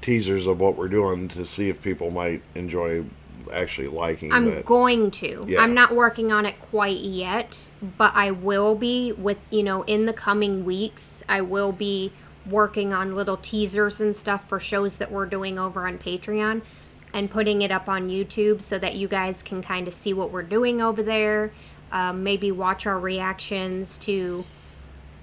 teasers of what we're doing to see if people might enjoy actually liking it. I'm going to. Yeah. I'm not working on it quite yet, but I will be in the coming weeks. I will be working on little teasers and stuff for shows that we're doing over on Patreon and putting it up on YouTube so that you guys can kind of see what we're doing over there. Maybe watch our reactions to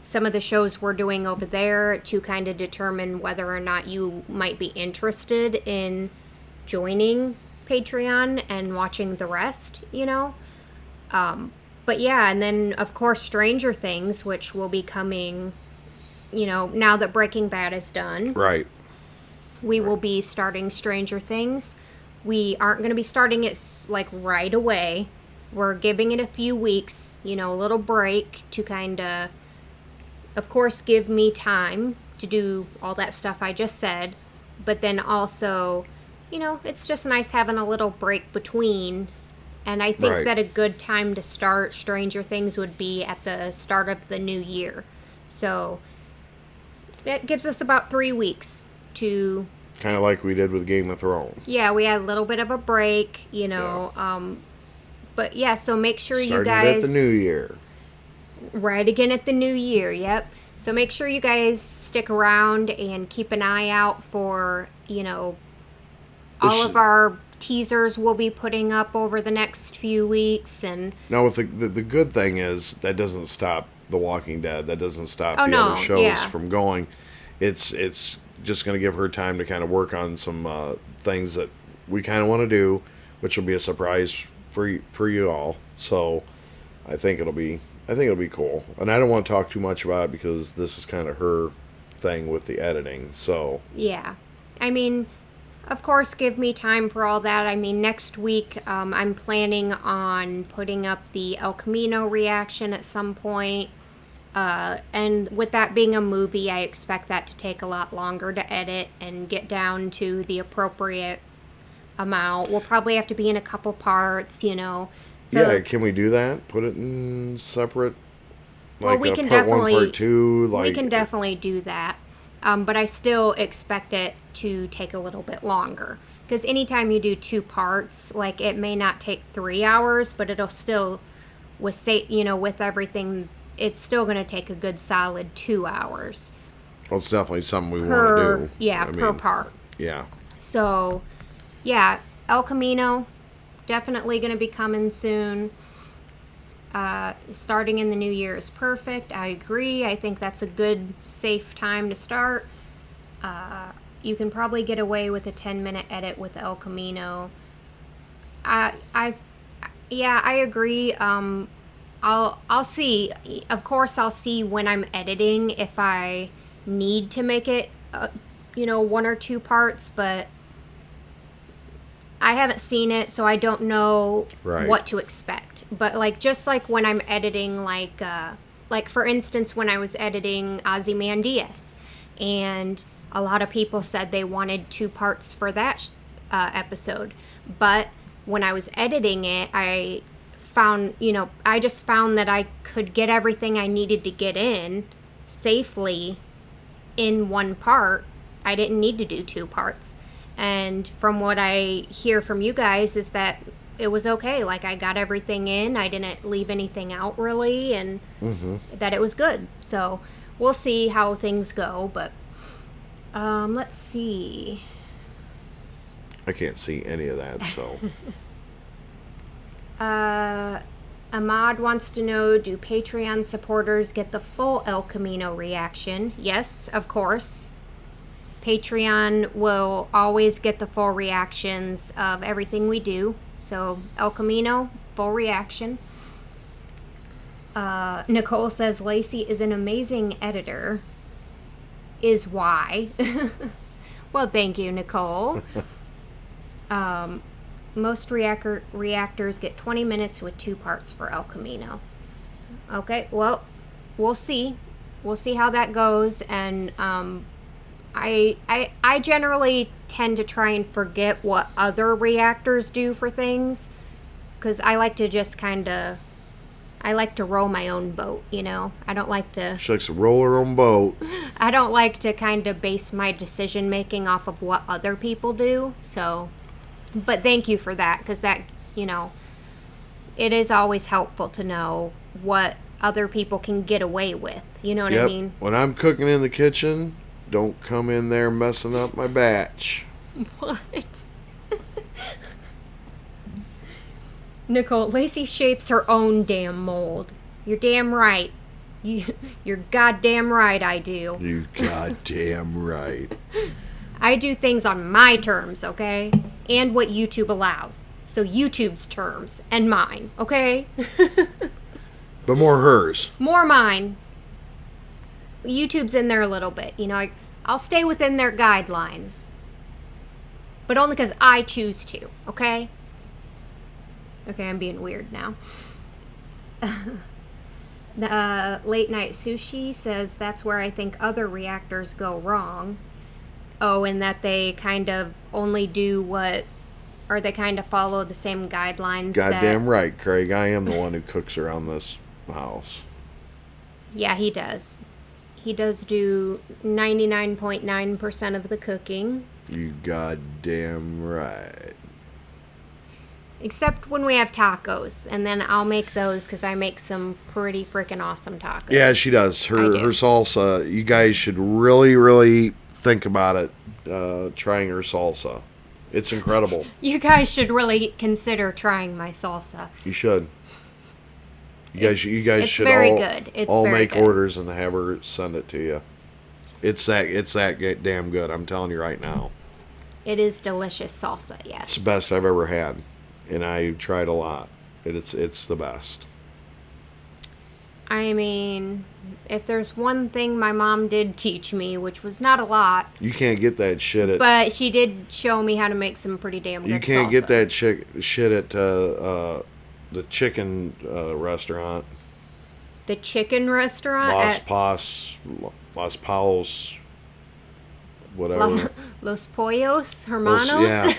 some of the shows we're doing over there to kind of determine whether or not you might be interested in joining Patreon and watching the rest, but yeah, and then of course Stranger Things, which will be coming, now that Breaking Bad is done. Right. We will be starting Stranger Things. We aren't going to be starting it like right away. We're giving it a few weeks, a little break to kind of course, give me time to do all that stuff I just said, but then also, it's just nice having a little break between. And I think that a good time to start Stranger Things would be at the start of the new year. So that gives us about 3 weeks to... Kind of like we did with Game of Thrones. Yeah, we had a little bit of a break, but yeah, so make sure you guys... Starting at the new year. Right again at the new year, yep. So make sure you guys stick around and keep an eye out for, all of our teasers we'll be putting up over the next few weeks. And now, with the good thing is that doesn't stop The Walking Dead. That doesn't stop other shows from going. It's just going to give her time to kind of work on some things that we kind of want to do, which will be a surprise for you all. So I think it'll be cool. And I don't want to talk too much about it because this is kind of her thing with the editing. So yeah, I mean, of course, give me time for all that. I mean, next week, I'm planning on putting up the El Camino reaction at some point. And with that being a movie, I expect that to take a lot longer to edit and get down to the appropriate amount. We'll probably have to be in a couple parts, So, yeah, can we do that? Put it in separate, like we can part definitely, 1, part 2? We can definitely do that. But I still expect it to take a little bit longer. Because anytime you do 2 parts, like, it may not take 3 hours, but it'll still, with everything, it's still going to take a good solid 2 hours. Well, it's definitely something we want to do. Yeah, per part. Yeah. So, yeah, El Camino, definitely going to be coming soon. Starting in the new year is perfect. I agree. I think that's a good, safe time to start. You can probably get away with a 10-minute edit with El Camino. I agree. I'll see. Of course, I'll see when I'm editing if I need to make it, 1 or 2 parts. But I haven't seen it, so I don't know Right. what to expect. But like, just like when I'm editing, like for instance, when I was editing Ozymandias, and a lot of people said they wanted 2 parts for that episode. But when I was editing it, I found, I just found that I could get everything I needed to get in safely in 1 part. I didn't need to do 2 parts. And from what I hear from you guys is that it was okay. Like, I got everything in. I didn't leave anything out, really, and that it was good. So we'll see how things go. But let's see. I can't see any of that, so. Ahmad wants to know, do Patreon supporters get the full El Camino reaction? Yes, of course. Patreon will always get the full reactions of everything we do. So, El Camino, full reaction. Nicole says, Lacey is an amazing editor. Is why. Well, thank you, Nicole. Most reactors get 20 minutes with 2 parts for El Camino. Okay, well, we'll see. We'll see how that goes. And I generally tend to try and forget what other reactors do for things, because I like to just I like to row my own boat, I don't like to... She likes to roll her own boat. I don't like to kind of base my decision making off of what other people do, so... But thank you for that, because that, it is always helpful to know what other people can get away with, you know what I mean? When I'm cooking in the kitchen, don't come in there messing up my batch. What? Nicole, Lacey shapes her own damn mold. You're damn right. You're goddamn right I do. You goddamn right. I do things on my terms, okay? And what YouTube allows. So YouTube's terms and mine, okay? But more hers. More mine. YouTube's in there a little bit. I'll stay within their guidelines. But only because I choose to, okay? Okay, I'm being weird now. The Late Night Sushi says that's where I think other reactors go wrong. Oh, and that they kind of only do or they kind of follow the same guidelines. Goddamn right, Craig. I am the one who cooks around this house. Yeah, he does. He does do 99.9% of the cooking. You goddamn right. Except when we have tacos, and then I'll make those because I make some pretty freaking awesome tacos. Yeah, she does. Her do. salsa, you guys should really, really think about it, trying her salsa. It's incredible. You guys should really consider trying my salsa. You should. You guys should very all, good. It's all very make good. orders and have her send it to you. It's that damn good. I'm telling you right now. It is delicious salsa, yes. It's the best I've ever had, and I tried a lot. It's the best. I mean, if there's one thing my mom did teach me, which was not a lot, You can't get that shit at. but she did show me how to make some pretty damn good You can't salsa. get that shit at the chicken restaurant. The chicken restaurant Las Palos, whatever. Los Pollos Hermanos. Yeah.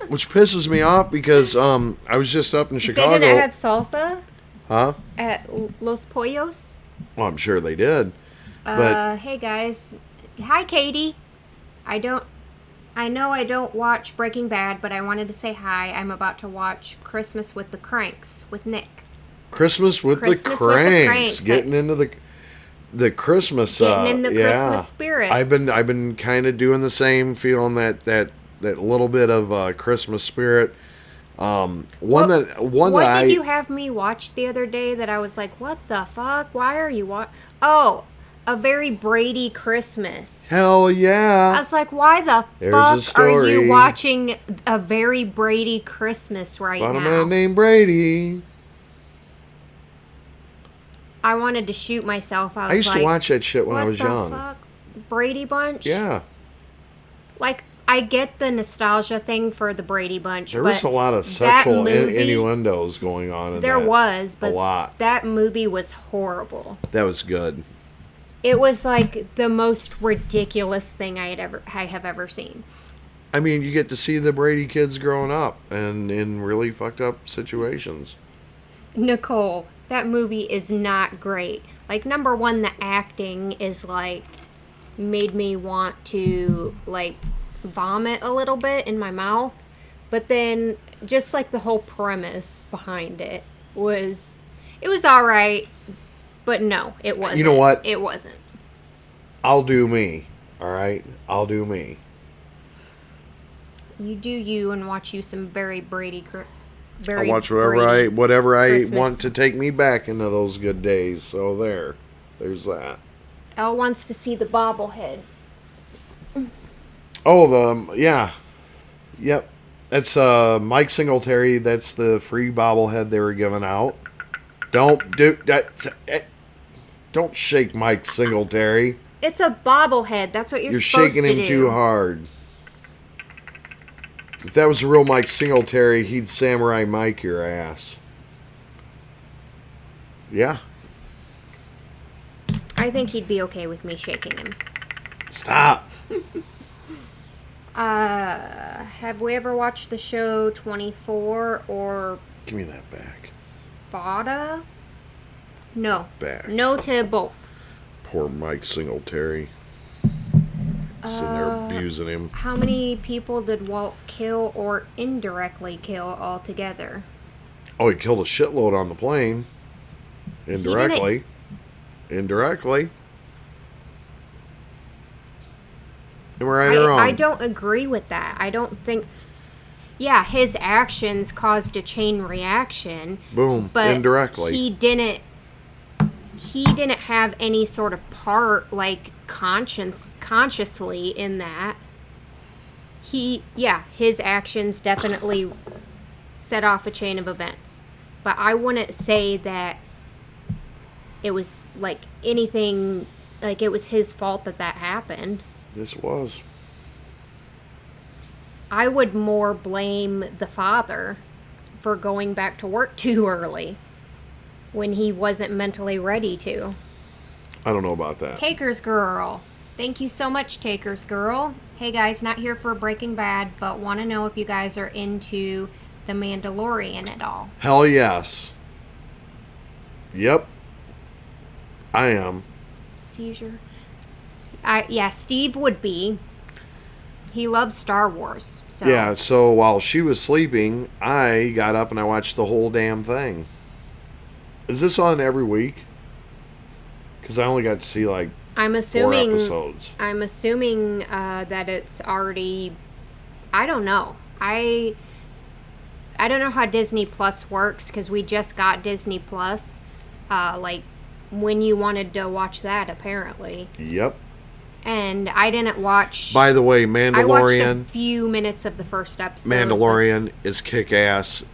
Which pisses me off because I was just up in They Chicago. didn't have salsa Huh? at Los Pollos. Well, I'm sure they did. But Hey guys, hi Katie. I know I don't watch Breaking Bad, but I wanted to say hi. I'm about to watch Christmas with the Cranks with Nick. Christmas with the Cranks. Getting into the Christmas. Getting in the yeah. Christmas spirit. I've been kind of doing the same, feeling that little bit of Christmas spirit. What did you have me watch the other day that I was like, what the fuck? Why are you Oh, A Very Brady Christmas. Hell yeah. I was like, why the There's a fuck are story. you watching A Very Brady Christmas right About now? a man named Brady. I wanted to shoot myself. I used to watch that shit when I was young. What the fuck? Brady Bunch? Yeah. Like, I get the nostalgia thing for the Brady Bunch. There but was a lot of that sexual movie- innuendos going on in There that. was, but a lot. that movie was horrible. That was good. It was like the most ridiculous thing I have ever seen. I mean, you get to see the Brady kids growing up and in really fucked up situations. Nicole, that movie is not great. Like, number one, the acting is like made me want to like vomit a little bit in my mouth. But then just like the whole premise behind it was all right, but no, it wasn't. You know what? It wasn't. I'll do me. All right? I'll do me. You do you and watch you some very Brady I'll watch whatever I Christmas. want to take me back into those good days. So there's that. Elle wants to see the bobblehead. Oh, yep. That's Mike Singletary. That's the free bobblehead they were giving out. Don't do that. Don't shake Mike Singletary. It's a bobblehead. That's what you're supposed to do. You're shaking him too hard. If that was a real Mike Singletary, he'd Samurai Mike your ass. Yeah. I think he'd be okay with me shaking him. Stop. Have we ever watched the show 24 or Give me that back. Fada? No. Back. No to both. Poor Mike Singletary. Sitting there abusing him. How many people did Walt kill or indirectly kill altogether? Oh, he killed a shitload on the plane. Indirectly. Indirectly. Am I right or wrong? I don't agree with that. I don't think... Yeah, his actions caused a chain reaction. Boom. But indirectly. He didn't have any sort of part, like, consciously in that. His actions definitely set off a chain of events. But I wouldn't say that it was, like, anything, like, it was his fault that happened. Yes, it was. I would more blame the father for going back to work too early when he wasn't mentally ready to. I don't know about that. Taker's Girl. Thank you so much, Taker's Girl. Hey guys, not here for Breaking Bad, but want to know if you guys are into The Mandalorian at all. Hell yes. Yep. I am. Seizure. Yeah, Steve would be. He loves Star Wars. So. Yeah, so while she was sleeping, I got up and I watched the whole damn thing. Is this on every week? Because I only got to see like 4 episodes. I'm assuming that it's already... I don't know. I don't know how Disney Plus works because we just got Disney Plus. Like when you wanted to watch that, apparently. Yep. And I didn't watch... By the way, I watched a few minutes of the first episode. Mandalorian is kick-ass.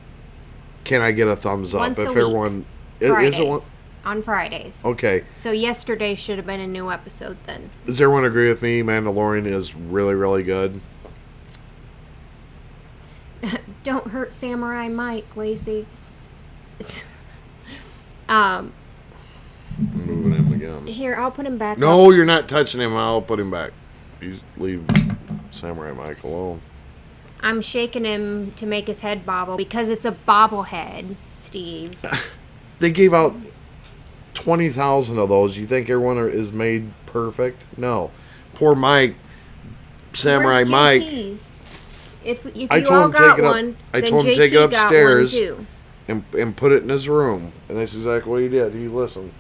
Can I get a thumbs up? Once a if week. Everyone... Fridays. Is it one? On Fridays. Okay. So yesterday should have been a new episode then. Does everyone agree with me? Mandalorian is really, really good. Don't hurt Samurai Mike, Lacey. Moving him again. Here, I'll put him back No, up. you're not touching him. I'll put him back. You leave Samurai Mike alone. I'm shaking him to make his head bobble because it's a bobblehead, Steve. They gave out 20,000 of those. You think everyone is made perfect? No. Poor Mike, Samurai Where's Mike. JT's? If you I told all him got take it up. one, I then told him JT take it got upstairs one too. and put it in his room. And that's exactly what he did. He listened.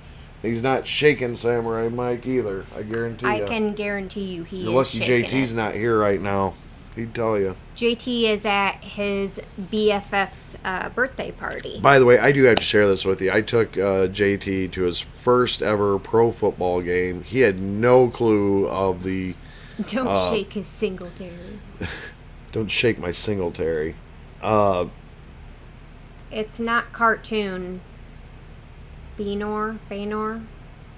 He's not shaking Samurai Mike either. I guarantee you. I can guarantee you he You're is lucky shaking JT's it. not here right now. He'd tell you. JT is at his BFF's birthday party. By the way, I do have to share this with you. I took JT to his first ever pro football game. He had no clue of the... Don't shake his Singletary. Don't shake my Singletary. It's not cartoon. Baynor.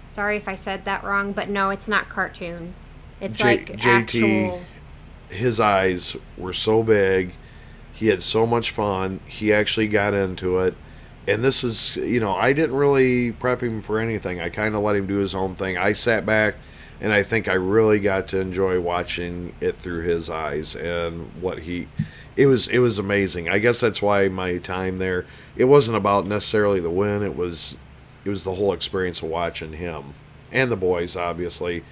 Sorry if I said that wrong, but no, it's not cartoon. It's like JT. actual... his eyes were so big. He had so much fun. He actually got into it. And this is, I didn't really prep him for anything. I kind of let him do his own thing. I sat back, and I think I really got to enjoy watching it through his eyes and what he. It was amazing. I guess that's why my time there. It wasn't about necessarily the win. It was the whole experience of watching him and the boys, obviously,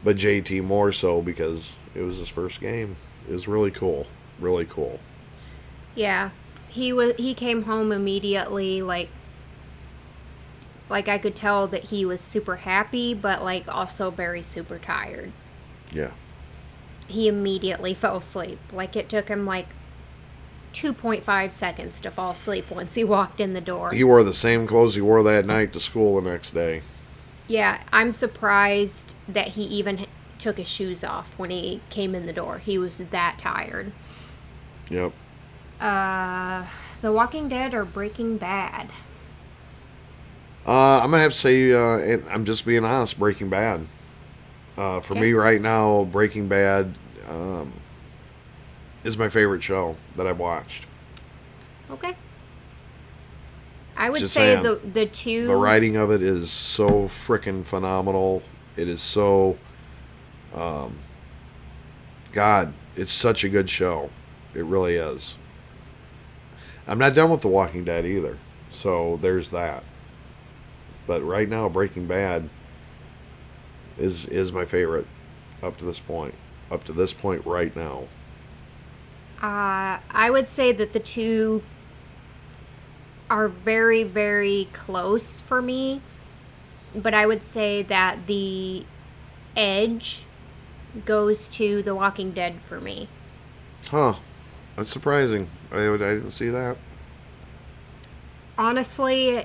but JT more so because it was his first game. It was really cool, really cool. Yeah. He came home immediately, like I could tell that he was super happy, but like also very super tired. Yeah. He immediately fell asleep. Like it took him like 2.5 seconds to fall asleep once he walked in the door. He wore the same clothes he wore that night to school the next day. Yeah, I'm surprised that he even took his shoes off when he came in the door. He was that tired. Yep. The Walking Dead or Breaking Bad? I'm gonna have to say, and I'm just being honest, Breaking Bad. For me right now, Breaking Bad is my favorite show that I've watched. Okay. I would Just say saying. the two. The writing of it is so freaking phenomenal. It is so, God, it's such a good show. It really is. I'm not done with The Walking Dead either, so there's that. But right now, Breaking Bad is my favorite up to this point. Up to this point right now. I would say that the two are very, very close for me. But I would say that the edge goes to The Walking Dead for me. Huh. That's surprising. I didn't see that. Honestly,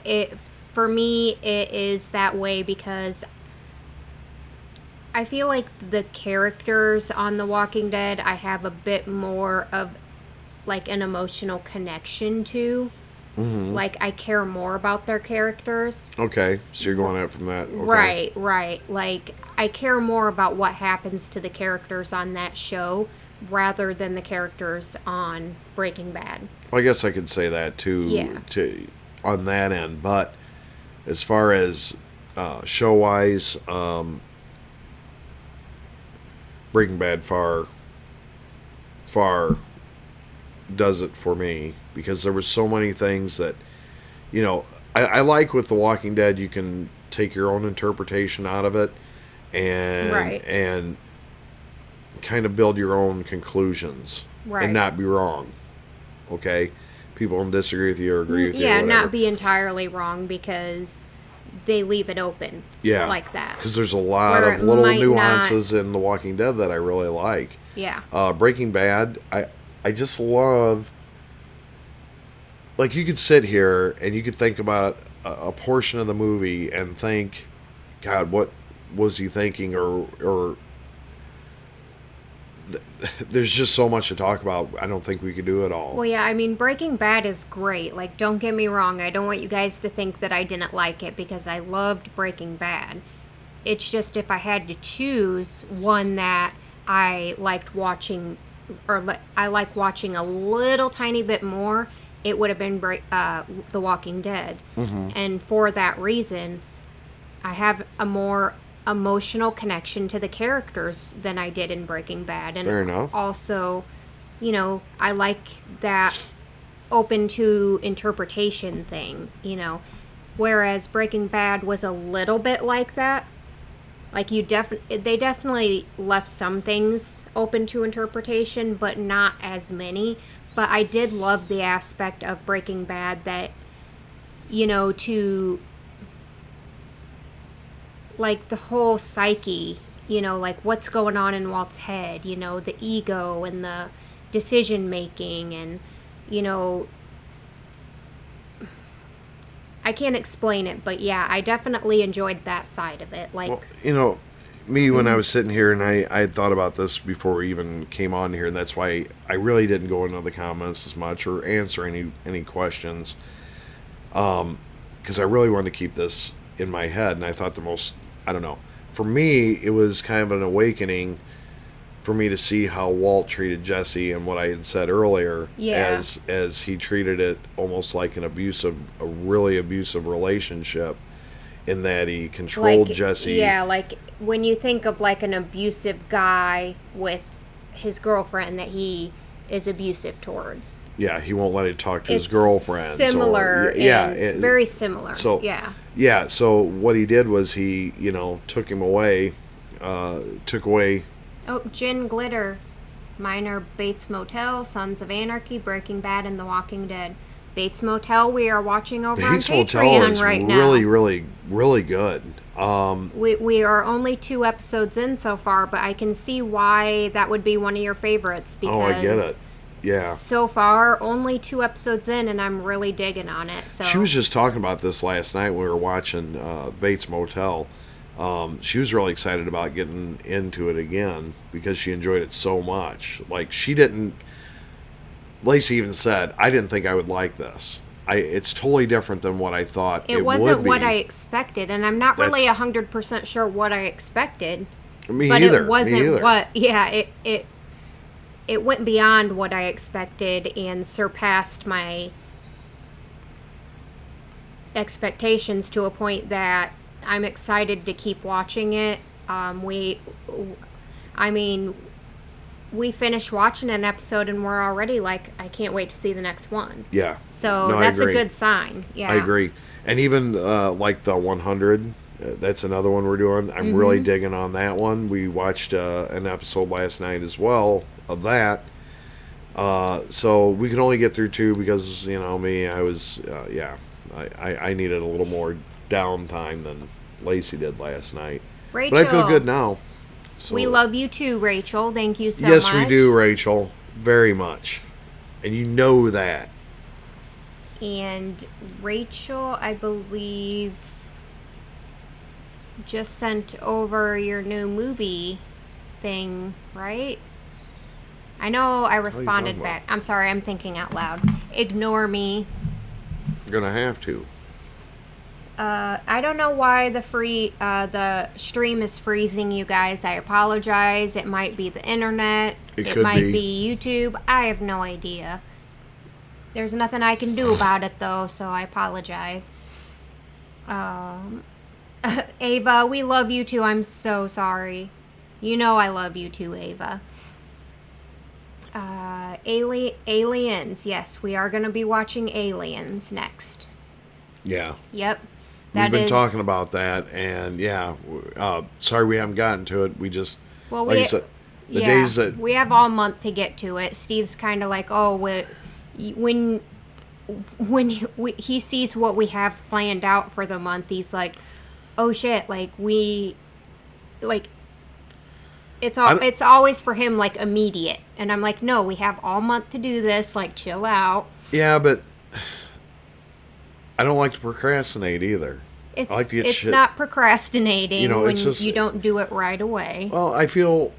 for me, it is that way because I feel like the characters on The Walking Dead, I have a bit more of like an emotional connection to. Mm-hmm. Like I care more about their characters. Okay, so you're going out from that. Okay. Right. Like I care more about what happens to the characters on that show rather than the characters on Breaking Bad. Well, I guess I could say that too. Yeah. On that end, but as far as show wise, Breaking Bad far does it for me because there were so many things that I like with The Walking Dead. You can take your own interpretation out of it and kind of build your own conclusions and not be wrong. Okay, people can disagree with you or agree with you. Yeah, not be entirely wrong because they leave it open. Yeah, like that. Because there's a lot of little nuances in The Walking Dead that I really like. Yeah. Breaking Bad, I just love. Like you could sit here and you could think about a portion of the movie and think, God, what was he thinking? Or there's just so much to talk about. I don't think we could do it all. Well, yeah, I mean, Breaking Bad is great. Like, don't get me wrong. I don't want you guys to think that I didn't like it because I loved Breaking Bad. It's just if I had to choose one that I liked watching, or I like watching a little tiny bit more, it would have been The Walking Dead. Mm-hmm. And for that reason, I have a more emotional connection to the characters than I did in Breaking Bad. And fair enough. Also, I like that open to interpretation thing, whereas Breaking Bad was a little bit like that. Like they definitely left some things open to interpretation, but not as many. But I did love the aspect of Breaking Bad that, to like the whole psyche, like what's going on in Walt's head, the ego and the decision making and, I can't explain it, but yeah, I definitely enjoyed that side of it. Like, well, me when I was sitting here and I had thought about this before we even came on here, and that's why I really didn't go into the comments as much or answer any questions, because I really wanted to keep this in my head, and I thought I don't know, for me it was kind of an awakening for me to see how Walt treated Jesse and what I had said earlier, Yeah. as he treated it almost like a really abusive relationship, in that he controlled Jesse. Yeah, like when you think of like an abusive guy with his girlfriend that he is abusive towards. Yeah, he won't let him talk to his It's girlfriend. similar. Very similar. So yeah. yeah, so what he did was he, took him away, took away. Oh, Gin Glitter, Minor, Bates Motel, Sons of Anarchy, Breaking Bad, and The Walking Dead. Bates Motel we are watching over Bates on Motel Patreon is right now. really, really, really good. We are only 2 episodes in so far, but I can see why that would be one of your favorites because I get it. Yeah. So far, only 2 episodes in, and I'm really digging on it. So she was just talking about this last night when we were watching Bates Motel. She was really excited about getting into it again because she enjoyed it so much. Like, she didn't. Lacey even said, "I didn't think I would like this. It's totally different than what I thought it would be." It wasn't what I expected, and I'm not really 100% sure what I expected. Me but either. it wasn't Me either. what. Yeah, it went beyond what I expected and surpassed my expectations to a point that I'm excited to keep watching it. We finished watching an episode and we're already like, I can't wait to see the next one. Yeah. So No, that's I a agree. good sign. Yeah. I agree. And even like the 100, that's another one we're doing. I'm really digging on that one. We watched an episode last night as well of that. So we can only get through 2 because, me, I was, I needed a little more downtime than Lacey did last night. Rachel, But I feel good now. So, we love you too, Rachel. Thank you so much. yes, we do, Rachel. Very much. And you know that. And Rachel, I believe, just sent over your new movie thing, right? I know I responded talking back. I'm sorry, I'm thinking out loud. Ignore me. You're going to have to. I don't know why the stream is freezing, you guys. I apologize. It might be the internet. It It could might be. be YouTube. I have no idea. There's nothing I can do about it, though, so I apologize. Ava, we love you too. I'm so sorry. You know I love you too, Ava. Aliens. Yes, we are going to be watching Aliens next. Yeah. Yep. We've been talking about that, and sorry we haven't gotten to it. We just, Well, like you said, the days that... we have all month to get to it. Steve's kind of like, oh, when he sees what we have planned out for the month, he's like, oh shit, it's always for him like immediate, and I'm like, no, we have all month to do this. Like, chill out. Yeah, but I don't like to procrastinate either. It's I like to get it's shit. not procrastinating when it's just, you don't do it right away. Well, I feel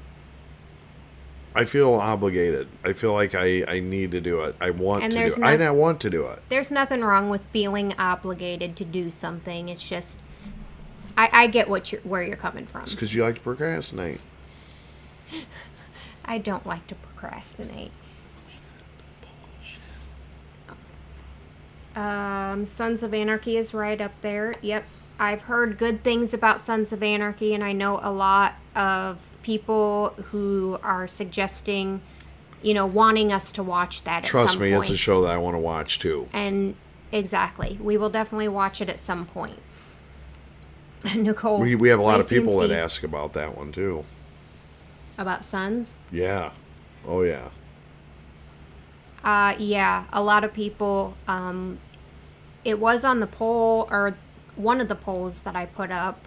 obligated. I feel like I need to do it. I want And to there's do it. I want to do it. There's nothing wrong with feeling obligated to do something. It's just, I get where you're coming from. It's because you like to procrastinate. I don't like to procrastinate. Sons of Anarchy is right up there. Yep. I've heard good things about Sons of Anarchy, and I know a lot of people who are suggesting, wanting us to watch that at some point. Trust me, it's a show that I want to watch too. And exactly. We will definitely watch it at some point. Nicole. We have a lot of Lacey and people that Steve. ask about that one too. About Sons? Yeah. Oh yeah. Yeah, a lot of people. It was on the poll, or one of the polls that I put up.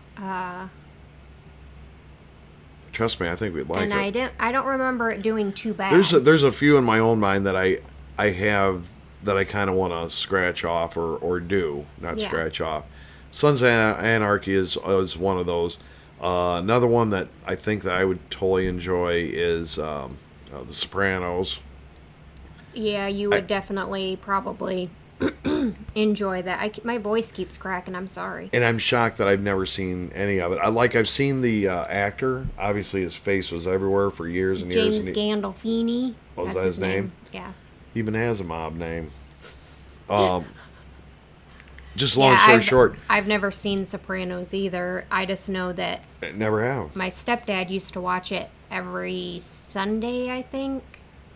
Trust me, I think we'd like And it. I don't remember it doing too bad. There's a few in my own mind that I have that I kind of want to scratch off or do, not Yeah. scratch off. Sons of Anarchy is one of those. Another one that I think that I would totally enjoy is The Sopranos. Yeah, you would definitely probably enjoy that. My voice keeps cracking. I'm sorry. And I'm shocked that I've never seen any of it. I've seen the actor. Obviously, his face was everywhere for years and years. James Gandolfini. Was That's that his name? Yeah. He even has a mob name. Just long story short. I've never seen Sopranos either. I just know that Never have. my stepdad used to watch it every Sunday, I think.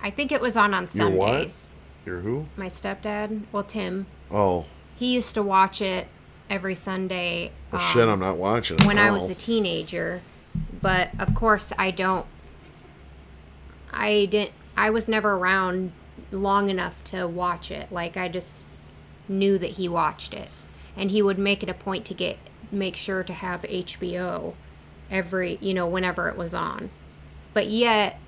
I think it was on Sundays. Your who? My stepdad, well, Tim. Oh. He used to watch it every Sunday. Well, shit, I'm not watching it when now. I was a teenager. But of course, I was never around long enough to watch it. Like, I just knew that he watched it, and he would make it a point to make sure to have HBO whenever it was on. But yet,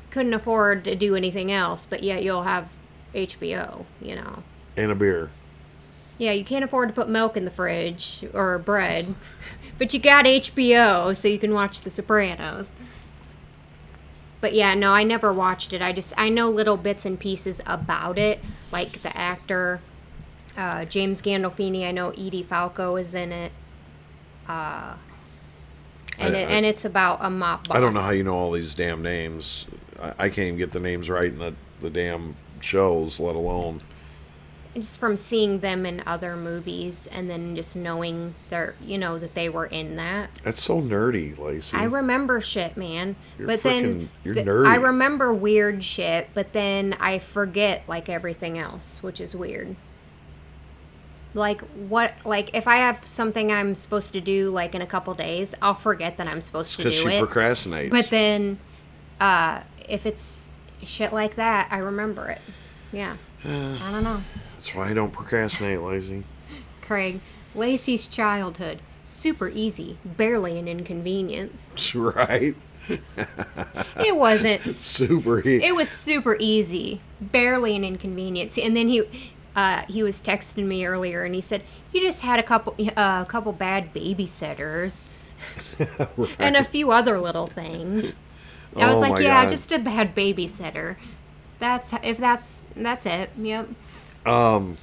couldn't afford to do anything else, but yet you'll have HBO, And a beer. Yeah, you can't afford to put milk in the fridge or bread, but you got HBO, so you can watch The Sopranos. But yeah, no, I never watched it. I know little bits and pieces about it, like the actor, James Gandolfini. I know Edie Falco is in it. And it's about a mop boss. I don't know how you know all these damn names. I can't even get the names right in the damn shows, let alone. Just from seeing them in other movies and then just knowing that they were in that. That's so nerdy, Lacey. I remember shit, man. You're nerdy. I remember weird shit, but then I forget like everything else, which is weird. Like if I have something I'm supposed to do like in a couple days, I'll forget that I'm supposed to do it. Because she procrastinates. But then if it's shit like that, I remember it. Yeah. I don't know. That's why I don't procrastinate, Lacey. Craig, Lacey's childhood, super easy, barely an inconvenience. Right? It wasn't. Super easy. It was super easy, barely an inconvenience. And then he was texting me earlier, and he said, "You just had a couple bad babysitters, Right. and a few other little things." I was like, "Yeah, just a bad babysitter. That's it. Yep." What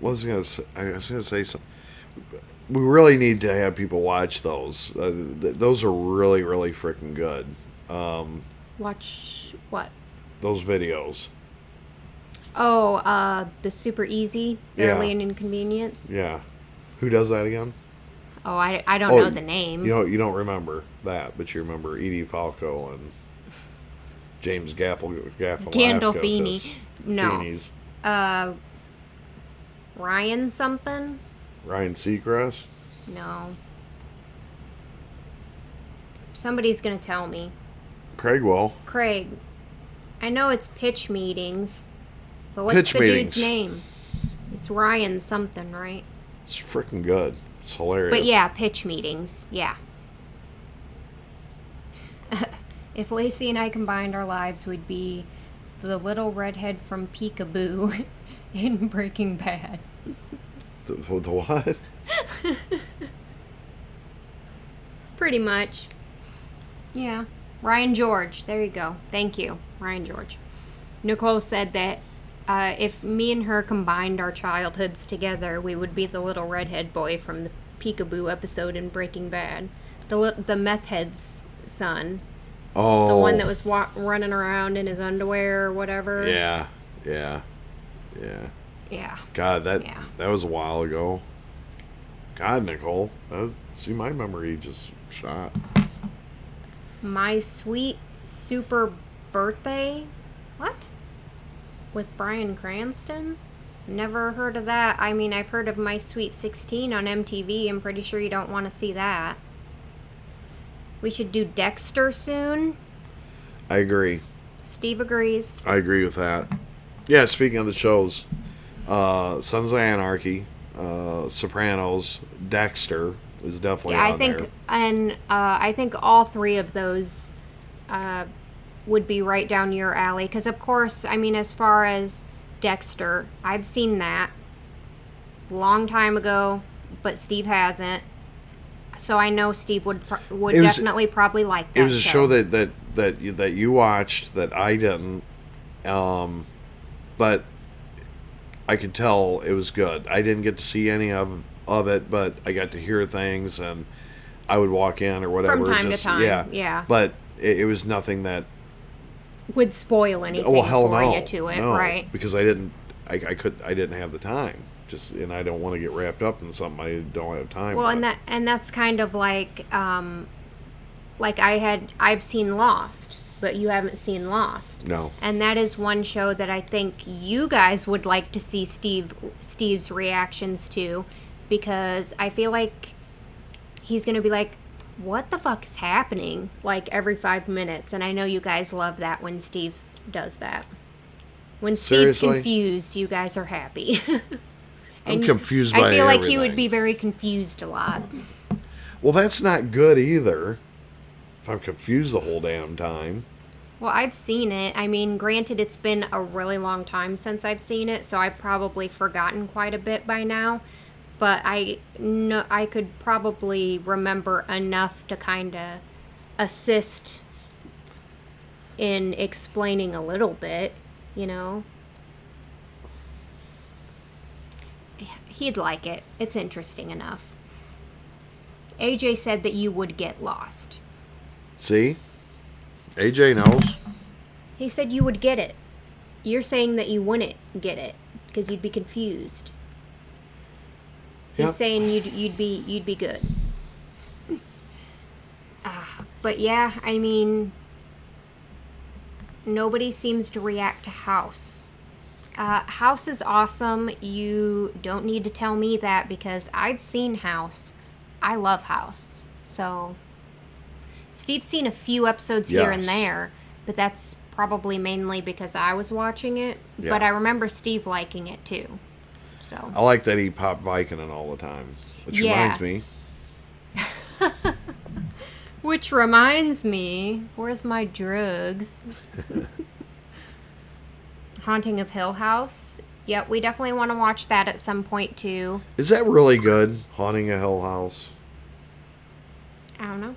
was I gonna say? I was gonna say something. We really need to have people watch those. Those are really, really freaking good. Watch what? Those videos. Oh, the super easy, barely an inconvenience. Yeah. Who does that again? Oh, I don't know the name. You don't remember that, but you remember Edie Falco and James Gandolfini. No. Feeney's. Ryan something? Ryan Seacrest? No. Somebody's gonna tell me. Craig will. Craig. I know it's pitch meetings, but what's the dude's name? It's Ryan something, right? It's freaking good. It's hilarious. But yeah, pitch meetings. Yeah. If Lacey and I combined our lives, we'd be the little redhead from Peekaboo in Breaking Bad. The what? Pretty much. Yeah. Ryan George. There you go. Thank you. Ryan George. Nicole said that if me and her combined our childhoods together, we would be the little redhead boy from the Peekaboo episode in Breaking Bad. The meth head's son. Oh. The one that was running around in his underwear or whatever. Yeah. God, that was a while ago. God, Nicole. See, my memory just shot. My Sweet Super Birthday? What? With Bryan Cranston? Never heard of that. I mean, I've heard of My Sweet 16 on MTV. I'm pretty sure you don't want to see that. We should do Dexter soon. I agree. Steve agrees. I agree with that. Yeah, speaking of the shows, Sons of Anarchy, Sopranos, Dexter is definitely on there. I think all three of those would be right down your alley. Because, of course, I mean, as far as Dexter, I've seen that a long time ago, but Steve hasn't. So I know Steve would definitely probably like that. It was a show that you watched that I didn't, but I could tell it was good. I didn't get to see any of it, but I got to hear things, and I would walk in or whatever. From time to time, yeah. But it was nothing that would spoil anything for you to it, right? Because I didn't have the time. And I don't want to get wrapped up in something I don't have time. Well, with. and that's kind of like I've seen Lost, but you haven't seen Lost. No. And that is one show that I think you guys would like to see Steve's reactions to, because I feel like he's going to be like, what the fuck is happening? Like every 5 minutes. And I know you guys love that when Steve does that. When Steve's confused, you guys are happy. I'm confused by I feel everything. like he would be very confused a lot. Well, that's not good either. If I'm confused the whole damn time. Well, I've seen it. I mean, granted, it's been a really long time since I've seen it, so I've probably forgotten quite a bit by now. But I could probably remember enough to kind of assist in explaining a little bit, you know. He'd like it. It's interesting enough. AJ said that you would get lost. See? AJ knows. He said you would get it. You're saying that you wouldn't get it because you'd be confused. He's saying you'd be good. But yeah, I mean, nobody seems to react to House. House is awesome. You don't need to tell me that because I've seen House. I love House. So, Steve's seen a few episodes here and there, but that's probably mainly because I was watching it. Yeah. But I remember Steve liking it too. So I like that he popped Vicodin all the time. Which reminds me. Which reminds me, where's my drugs? Haunting of Hill House. Yep, we definitely want to watch that at some point too. Is that really good? Haunting a Hill House? I don't know.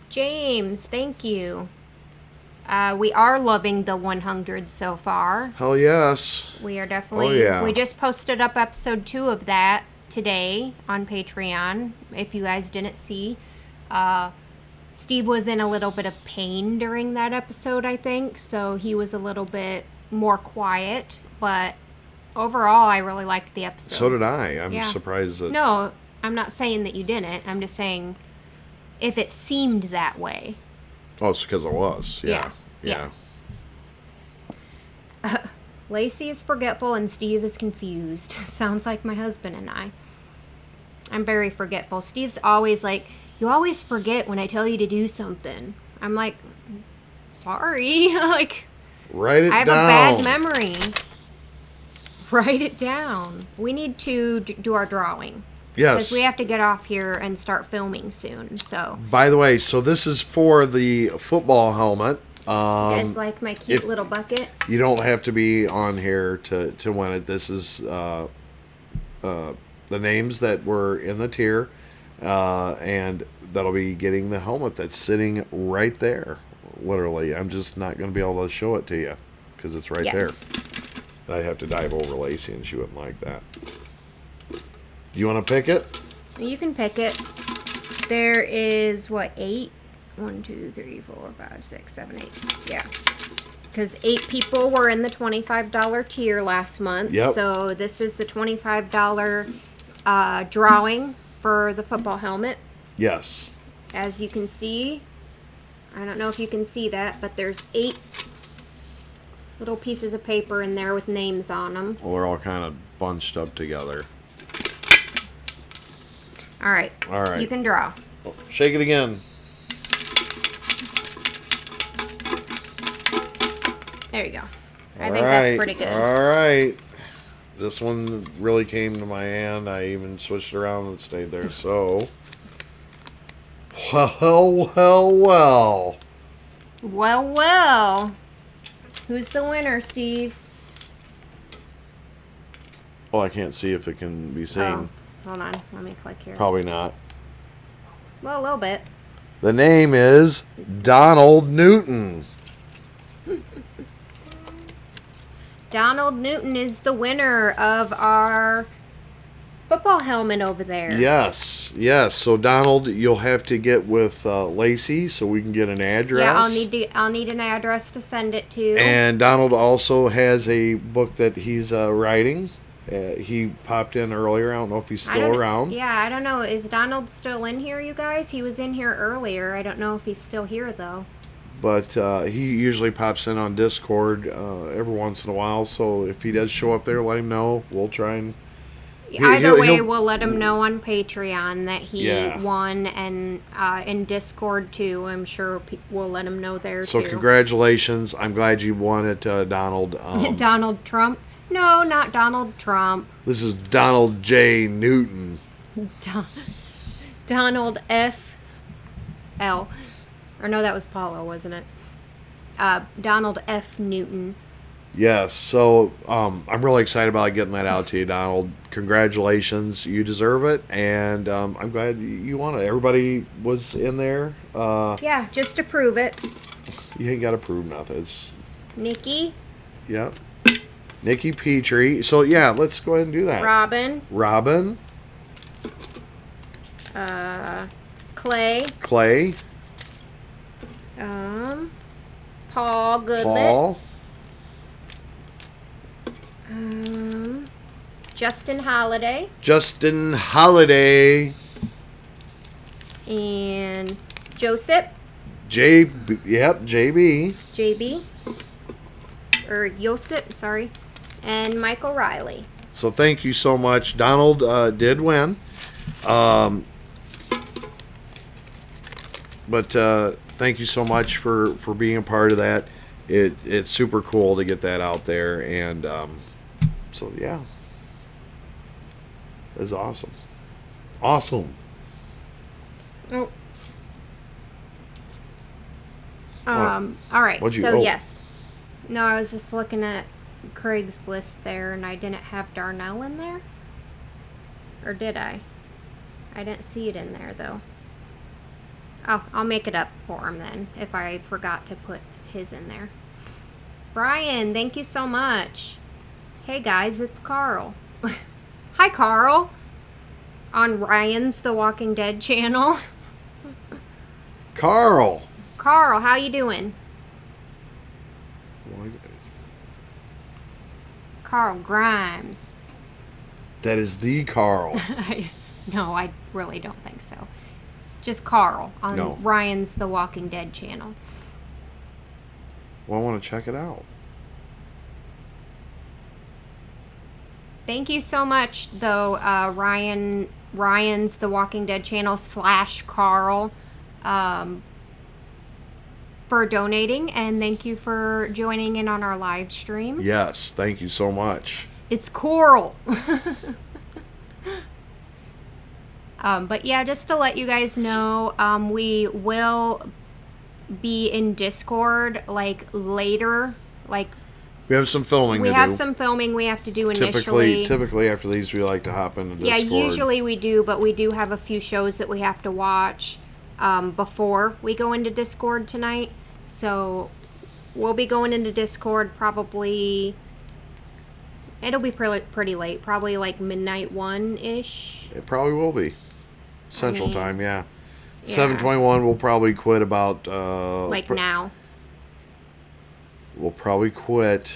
James, thank you. We are loving the 100 so far. Hell yes. We are definitely. Oh, yeah. We just posted up episode 2 of that today on Patreon. If you guys didn't see, Steve was in a little bit of pain during that episode, I think. So he was a little bit more quiet. But overall, I really liked the episode. So did I. I'm surprised that. No, I'm not saying that you didn't. I'm just saying if it seemed that way. Oh, it's because it was. Yeah. Lacey is forgetful and Steve is confused. Sounds like my husband and I. I'm very forgetful. Steve's always like, you always forget when I tell you to do something. I'm like, sorry. Like, write it down. I have a bad memory. Write it down. We need to do our drawing. Yes. Because we have to get off here and start filming soon. So. By the way, so this is for the football helmet. You guys like my cute little bucket? You don't have to be on here to win it. This is the names that were in the tier, and that'll be getting the helmet that's sitting right there. Literally, I'm just not going to be able to show it to you because it's right there. I'd have to dive over Lacey, and she wouldn't like that. You want to pick it? You can pick it. There is, 8? 1, 2, 3, 4, 5, 6, 7, 8. Yeah. Because 8 people were in the $25 tier last month. Yep. So this is the $25 drawing for the football helmet. Yes. As you can see, I don't know if you can see that, but there's 8 little pieces of paper in there with names on them. Well, they're all kind of bunched up together. All right. You can draw. Oh, shake it again. There you go. I think that's pretty good. All right. This one really came to my hand. I even switched it around and stayed there. So, well. Who's the winner, Steve? Well, I can't see if it can be seen. Oh, hold on. Let me click here. Probably not. Well, a little bit. The name is Donald Newton. Donald Newton is the winner of our football helmet over there. Yes. So Donald, you'll have to get with Lacey so we can get an address. Yeah, I'll need an address to send it to. And Donald also has a book that he's writing. He popped in earlier. I don't know if he's still around. Yeah, I don't know. Is Donald still in here, you guys? He was in here earlier. I don't know if he's still here, though. But he usually pops in on Discord every once in a while. So if he does show up there, let him know. We'll try and... Either way, we'll let him know on Patreon that he Yeah. won, and in Discord, too. I'm sure we'll let him know there, So too. congratulations. I'm glad you won it, Donald. Donald Trump? No, not Donald Trump. This is Donald J. Newton. Donald F. L. Or no, that was Paulo, wasn't it? Donald F. Newton. Yes, so I'm really excited about getting that out to you, Donald. Congratulations. You deserve it, and I'm glad you won it. Everybody was in there. Yeah, just to prove it. You ain't got to prove nothing. It's, Nikki. yep. Nikki Petrie. So, yeah, let's go ahead and do that. Robin. Clay. Paul Goodlett. Justin Holiday. And Joseph. JB. Or Joseph, sorry. And Michael Riley. So thank you so much. Donald did win. But thank you so much for being a part of that. It's super cool to get that out there. And so, yeah. It's awesome. Awesome. Oh. All right. Yes. No, I was just looking at Craig's list there, and I didn't have Darnell in there. Or did I? I didn't see it in there, though. Oh, I'll make it up for him then, if I forgot to put his in there. Brian, thank you so much. Hey, guys, it's Carl. Hi, Carl. On Ryan's The Walking Dead channel. Carl, how you doing? Carl Grimes. that is the Carl. No, I really don't think so. Just Carl on No. Ryan's The Walking Dead channel. Well, I want to check it out. Thank you so much, though, Ryan's The Walking Dead channel / Carl, for donating, and thank you for joining in on our live stream. Yes, thank you so much. It's Coral. But yeah, just to let you guys know, we will be in Discord later. We have some filming to do. We have some filming we have to do initially. Typically after these, we like to hop into Discord. Yeah, usually we do, but we do have a few shows that we have to watch before we go into Discord tonight. So we'll be going into Discord probably... It'll be pretty late, probably midnight 1-ish. It probably will be. Central Time, yeah. 7:21, we'll probably quit about... now. We'll probably quit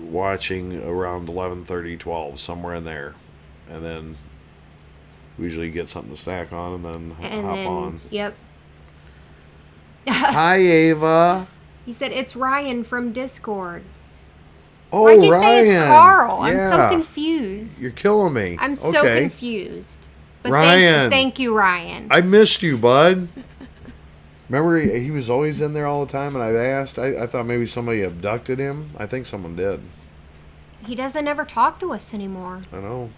watching around 11:30, 12, somewhere in there. And then we usually get something to snack on and then hop on. Yep. Hi, Ava. He said, it's Ryan from Discord. Oh, Why'd you Ryan. say it's Carl? I'm Yeah. so confused. You're killing me. I'm so confused. But Ryan. Thank you, Ryan. I missed you, bud. Remember, he was always in there all the time, and I thought maybe somebody abducted him. I think someone did. He doesn't ever talk to us anymore. I know.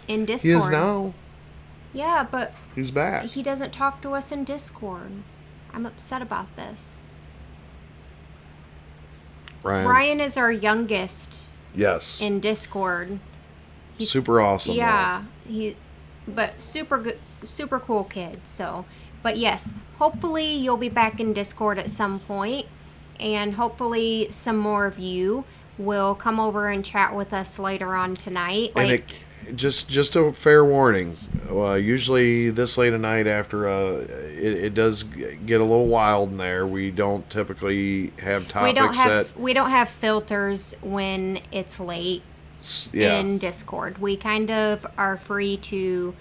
In Discord. He is now. Yeah, but He's back. he doesn't talk to us in Discord. I'm upset about this. Ryan is our youngest Yes. in Discord. He's super awesome. Yeah, but super good, super cool kid. So, but yes, hopefully you'll be back in Discord at some point, and hopefully some more of you will come over and chat with us later on tonight. And just a fair warning. Usually this late at night after it does get a little wild in there. We don't typically have topics we don't have filters when it's late in Discord. We kind of are free to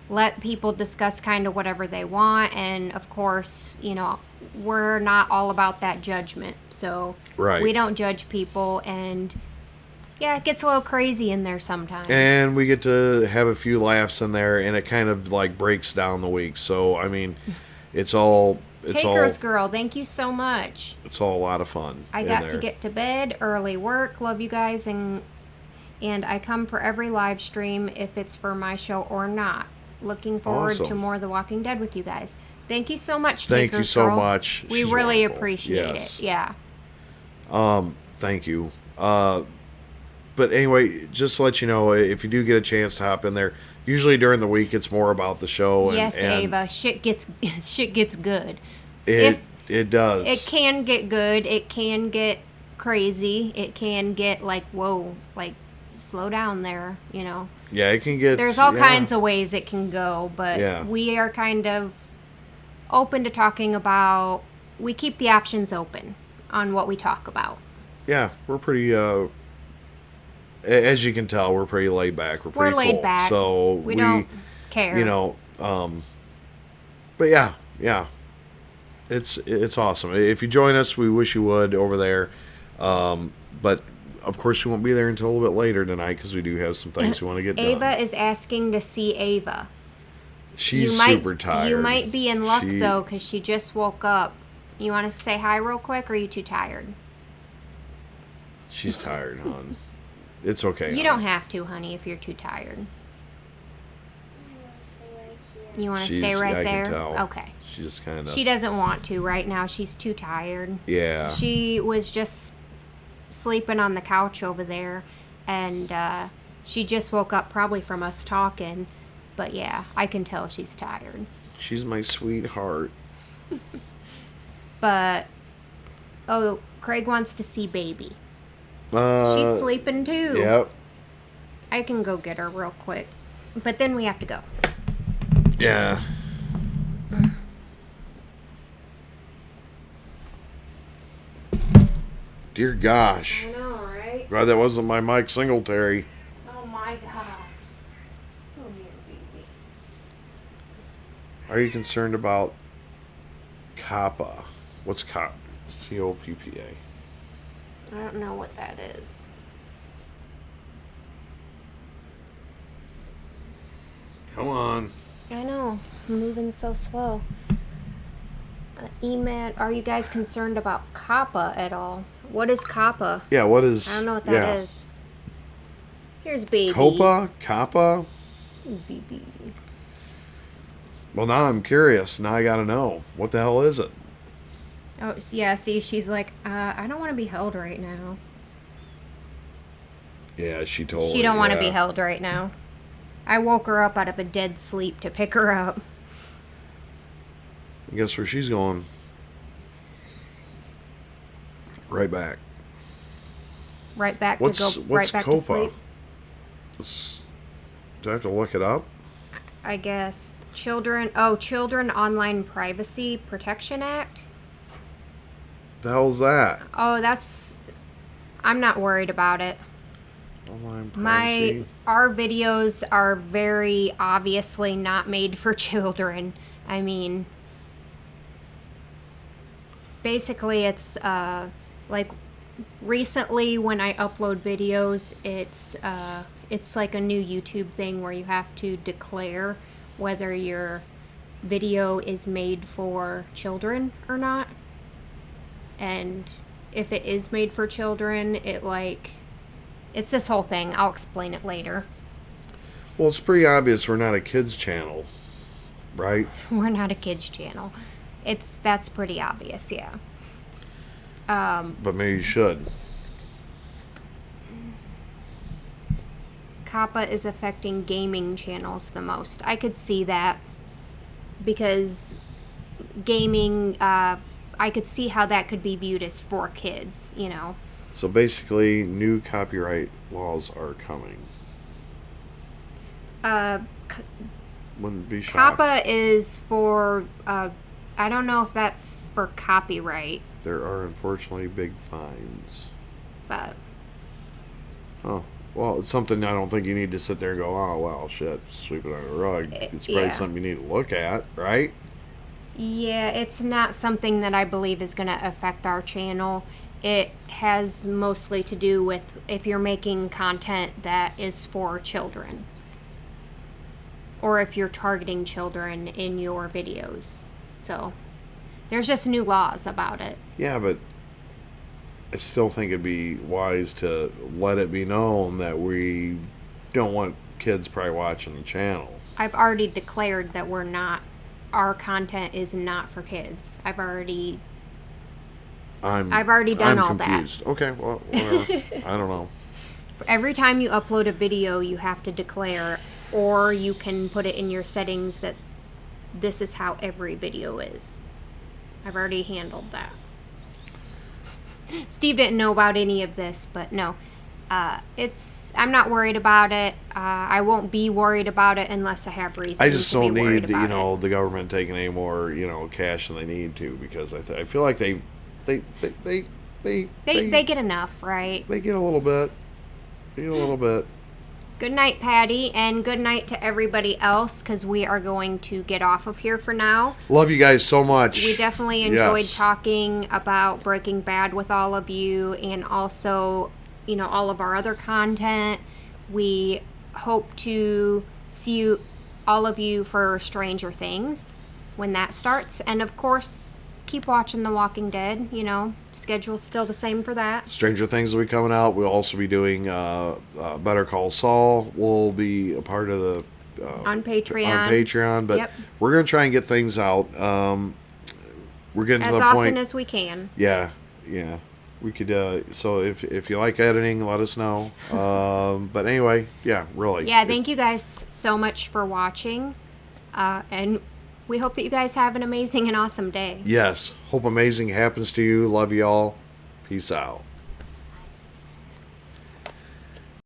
let people discuss kind of whatever they want, and of course, we're not all about that judgment. So we don't judge people, and yeah, it gets a little crazy in there sometimes. And we get to have a few laughs in there, and it kind of like breaks down the week. So, I mean, Takers Girl, thank you so much. It's all a lot of fun. I got to get to bed, early work. Love you guys, and I come for every live stream if it's for my show or not. Looking forward to more of The Walking Dead with you guys. Thank you so much, Takers Girl. Thank you so much. We really appreciate it. Yeah. Thank you. But anyway, just to let you know, if you do get a chance to hop in there, usually during the week it's more about the show. Yes, Ava, shit gets good. It does. It can get good. It can get crazy. It can get like, whoa, like slow down there, Yeah, it can get. There's all kinds of ways it can go, but we are kind of open to talking about. We keep the options open on what we talk about. Yeah, we're pretty. As you can tell, we're pretty laid back. We're pretty laid cool. back. So we don't care. But yeah, it's awesome. If you join us, we wish you would over there. But of course, we won't be there until a little bit later tonight because we do have some things we want to get done. Ava is asking to see Ava. She's super tired. You might be in luck though because she just woke up. You want to say hi real quick, or are you too tired? She's tired, hon. It's okay. You don't have to, honey, if you're too tired. You want to stay right there? I can tell. Okay. She just kind of. She doesn't want to right now. She's too tired. Yeah. She was just sleeping on the couch over there, and she just woke up probably from us talking. But yeah, I can tell she's tired. She's my sweetheart. But Craig wants to see baby. She's sleeping too. Yep. I can go get her real quick. But then we have to go. Yeah. Dear gosh. I know, right? Glad that wasn't my Mike Singletary. Oh my god. Come here, baby. Are you concerned about COPPA? What's COPPA? COPPA. I don't know what that is. Come on. I know. I'm moving so slow. Email, are you guys concerned about COPPA at all? What is COPPA? Yeah, what is... I don't know what that is. Here's baby. COPPA? Baby. Well, now I'm curious. Now I gotta know. What the hell is it? Oh, yeah, see, she's like, I don't want to be held right now. Yeah, she told me. She don't want to be held right now. I woke her up out of a dead sleep to pick her up. Guess where she's going? Right back. Right back What's to go right back COPPA? to sleep. Do I have to look it up? I guess. Children Online Privacy Protection Act. The hell's that? Oh, I'm not worried about it. Online privacy. Our videos are very obviously not made for children. I mean, basically it's like recently when I upload videos, it's like a new YouTube thing where you have to declare whether your video is made for children or not. And if it is made for children, it's this whole thing. I'll explain it later. Well, it's pretty obvious we're not a kids channel, right? We're not a kids channel. That's pretty obvious, yeah. But maybe you should. COPPA is affecting gaming channels the most. I could see that because gaming, I could see how that could be viewed as for kids, So basically, new copyright laws are coming. Wouldn't be shocked. COPPA is for, I don't know if that's for copyright, There are unfortunately big fines. but Oh, well, it's something I don't think you need to sit there and go, oh, well, shit, sweep it under the rug. It's probably yeah. something you need to look at, right? yeah, it's not something that I believe is going to affect our channel. It has mostly to do with if you're making content that is for children, or if you're targeting children in your videos. So there's just new laws about it. Yeah, but I still think it'd be wise to let it be known that we don't want kids probably watching the channel. I've already declared that our content is not for kids. I've already done I'm all confused. Okay, well, whatever. I don't know. Every time you upload a video, you have to declare, or you can put it in your settings that this is how every video is. I've already handled that. Steve didn't know about any of this, but no. I'm not worried about it. I won't be worried about it unless I have reason I just to be don't worried need, about it. the government taking any more, cash than they need to, because I feel like they They get enough, right? They get a little bit. They get a little bit. Good night, Patty, and good night to everybody else, because we are going to get off of here for now. Love you guys so much. We definitely enjoyed Yes. talking about Breaking Bad with all of you, and also, all of our other content. We hope to see all of you for Stranger Things when that starts, and of course, keep watching The Walking Dead. Schedule's still the same for that. Stranger Things will be coming out. We'll also be doing Better Call Saul. Will be a part of the On Patreon. But Yep. we're gonna try and get things out. We're getting As to the often point. as we can. Yeah. We could. So if you like editing, let us know. But anyway, yeah, really. Yeah, thank you guys so much for watching. And we hope that you guys have an amazing and awesome day. Yes. Hope amazing happens to you. Love y'all. Peace out.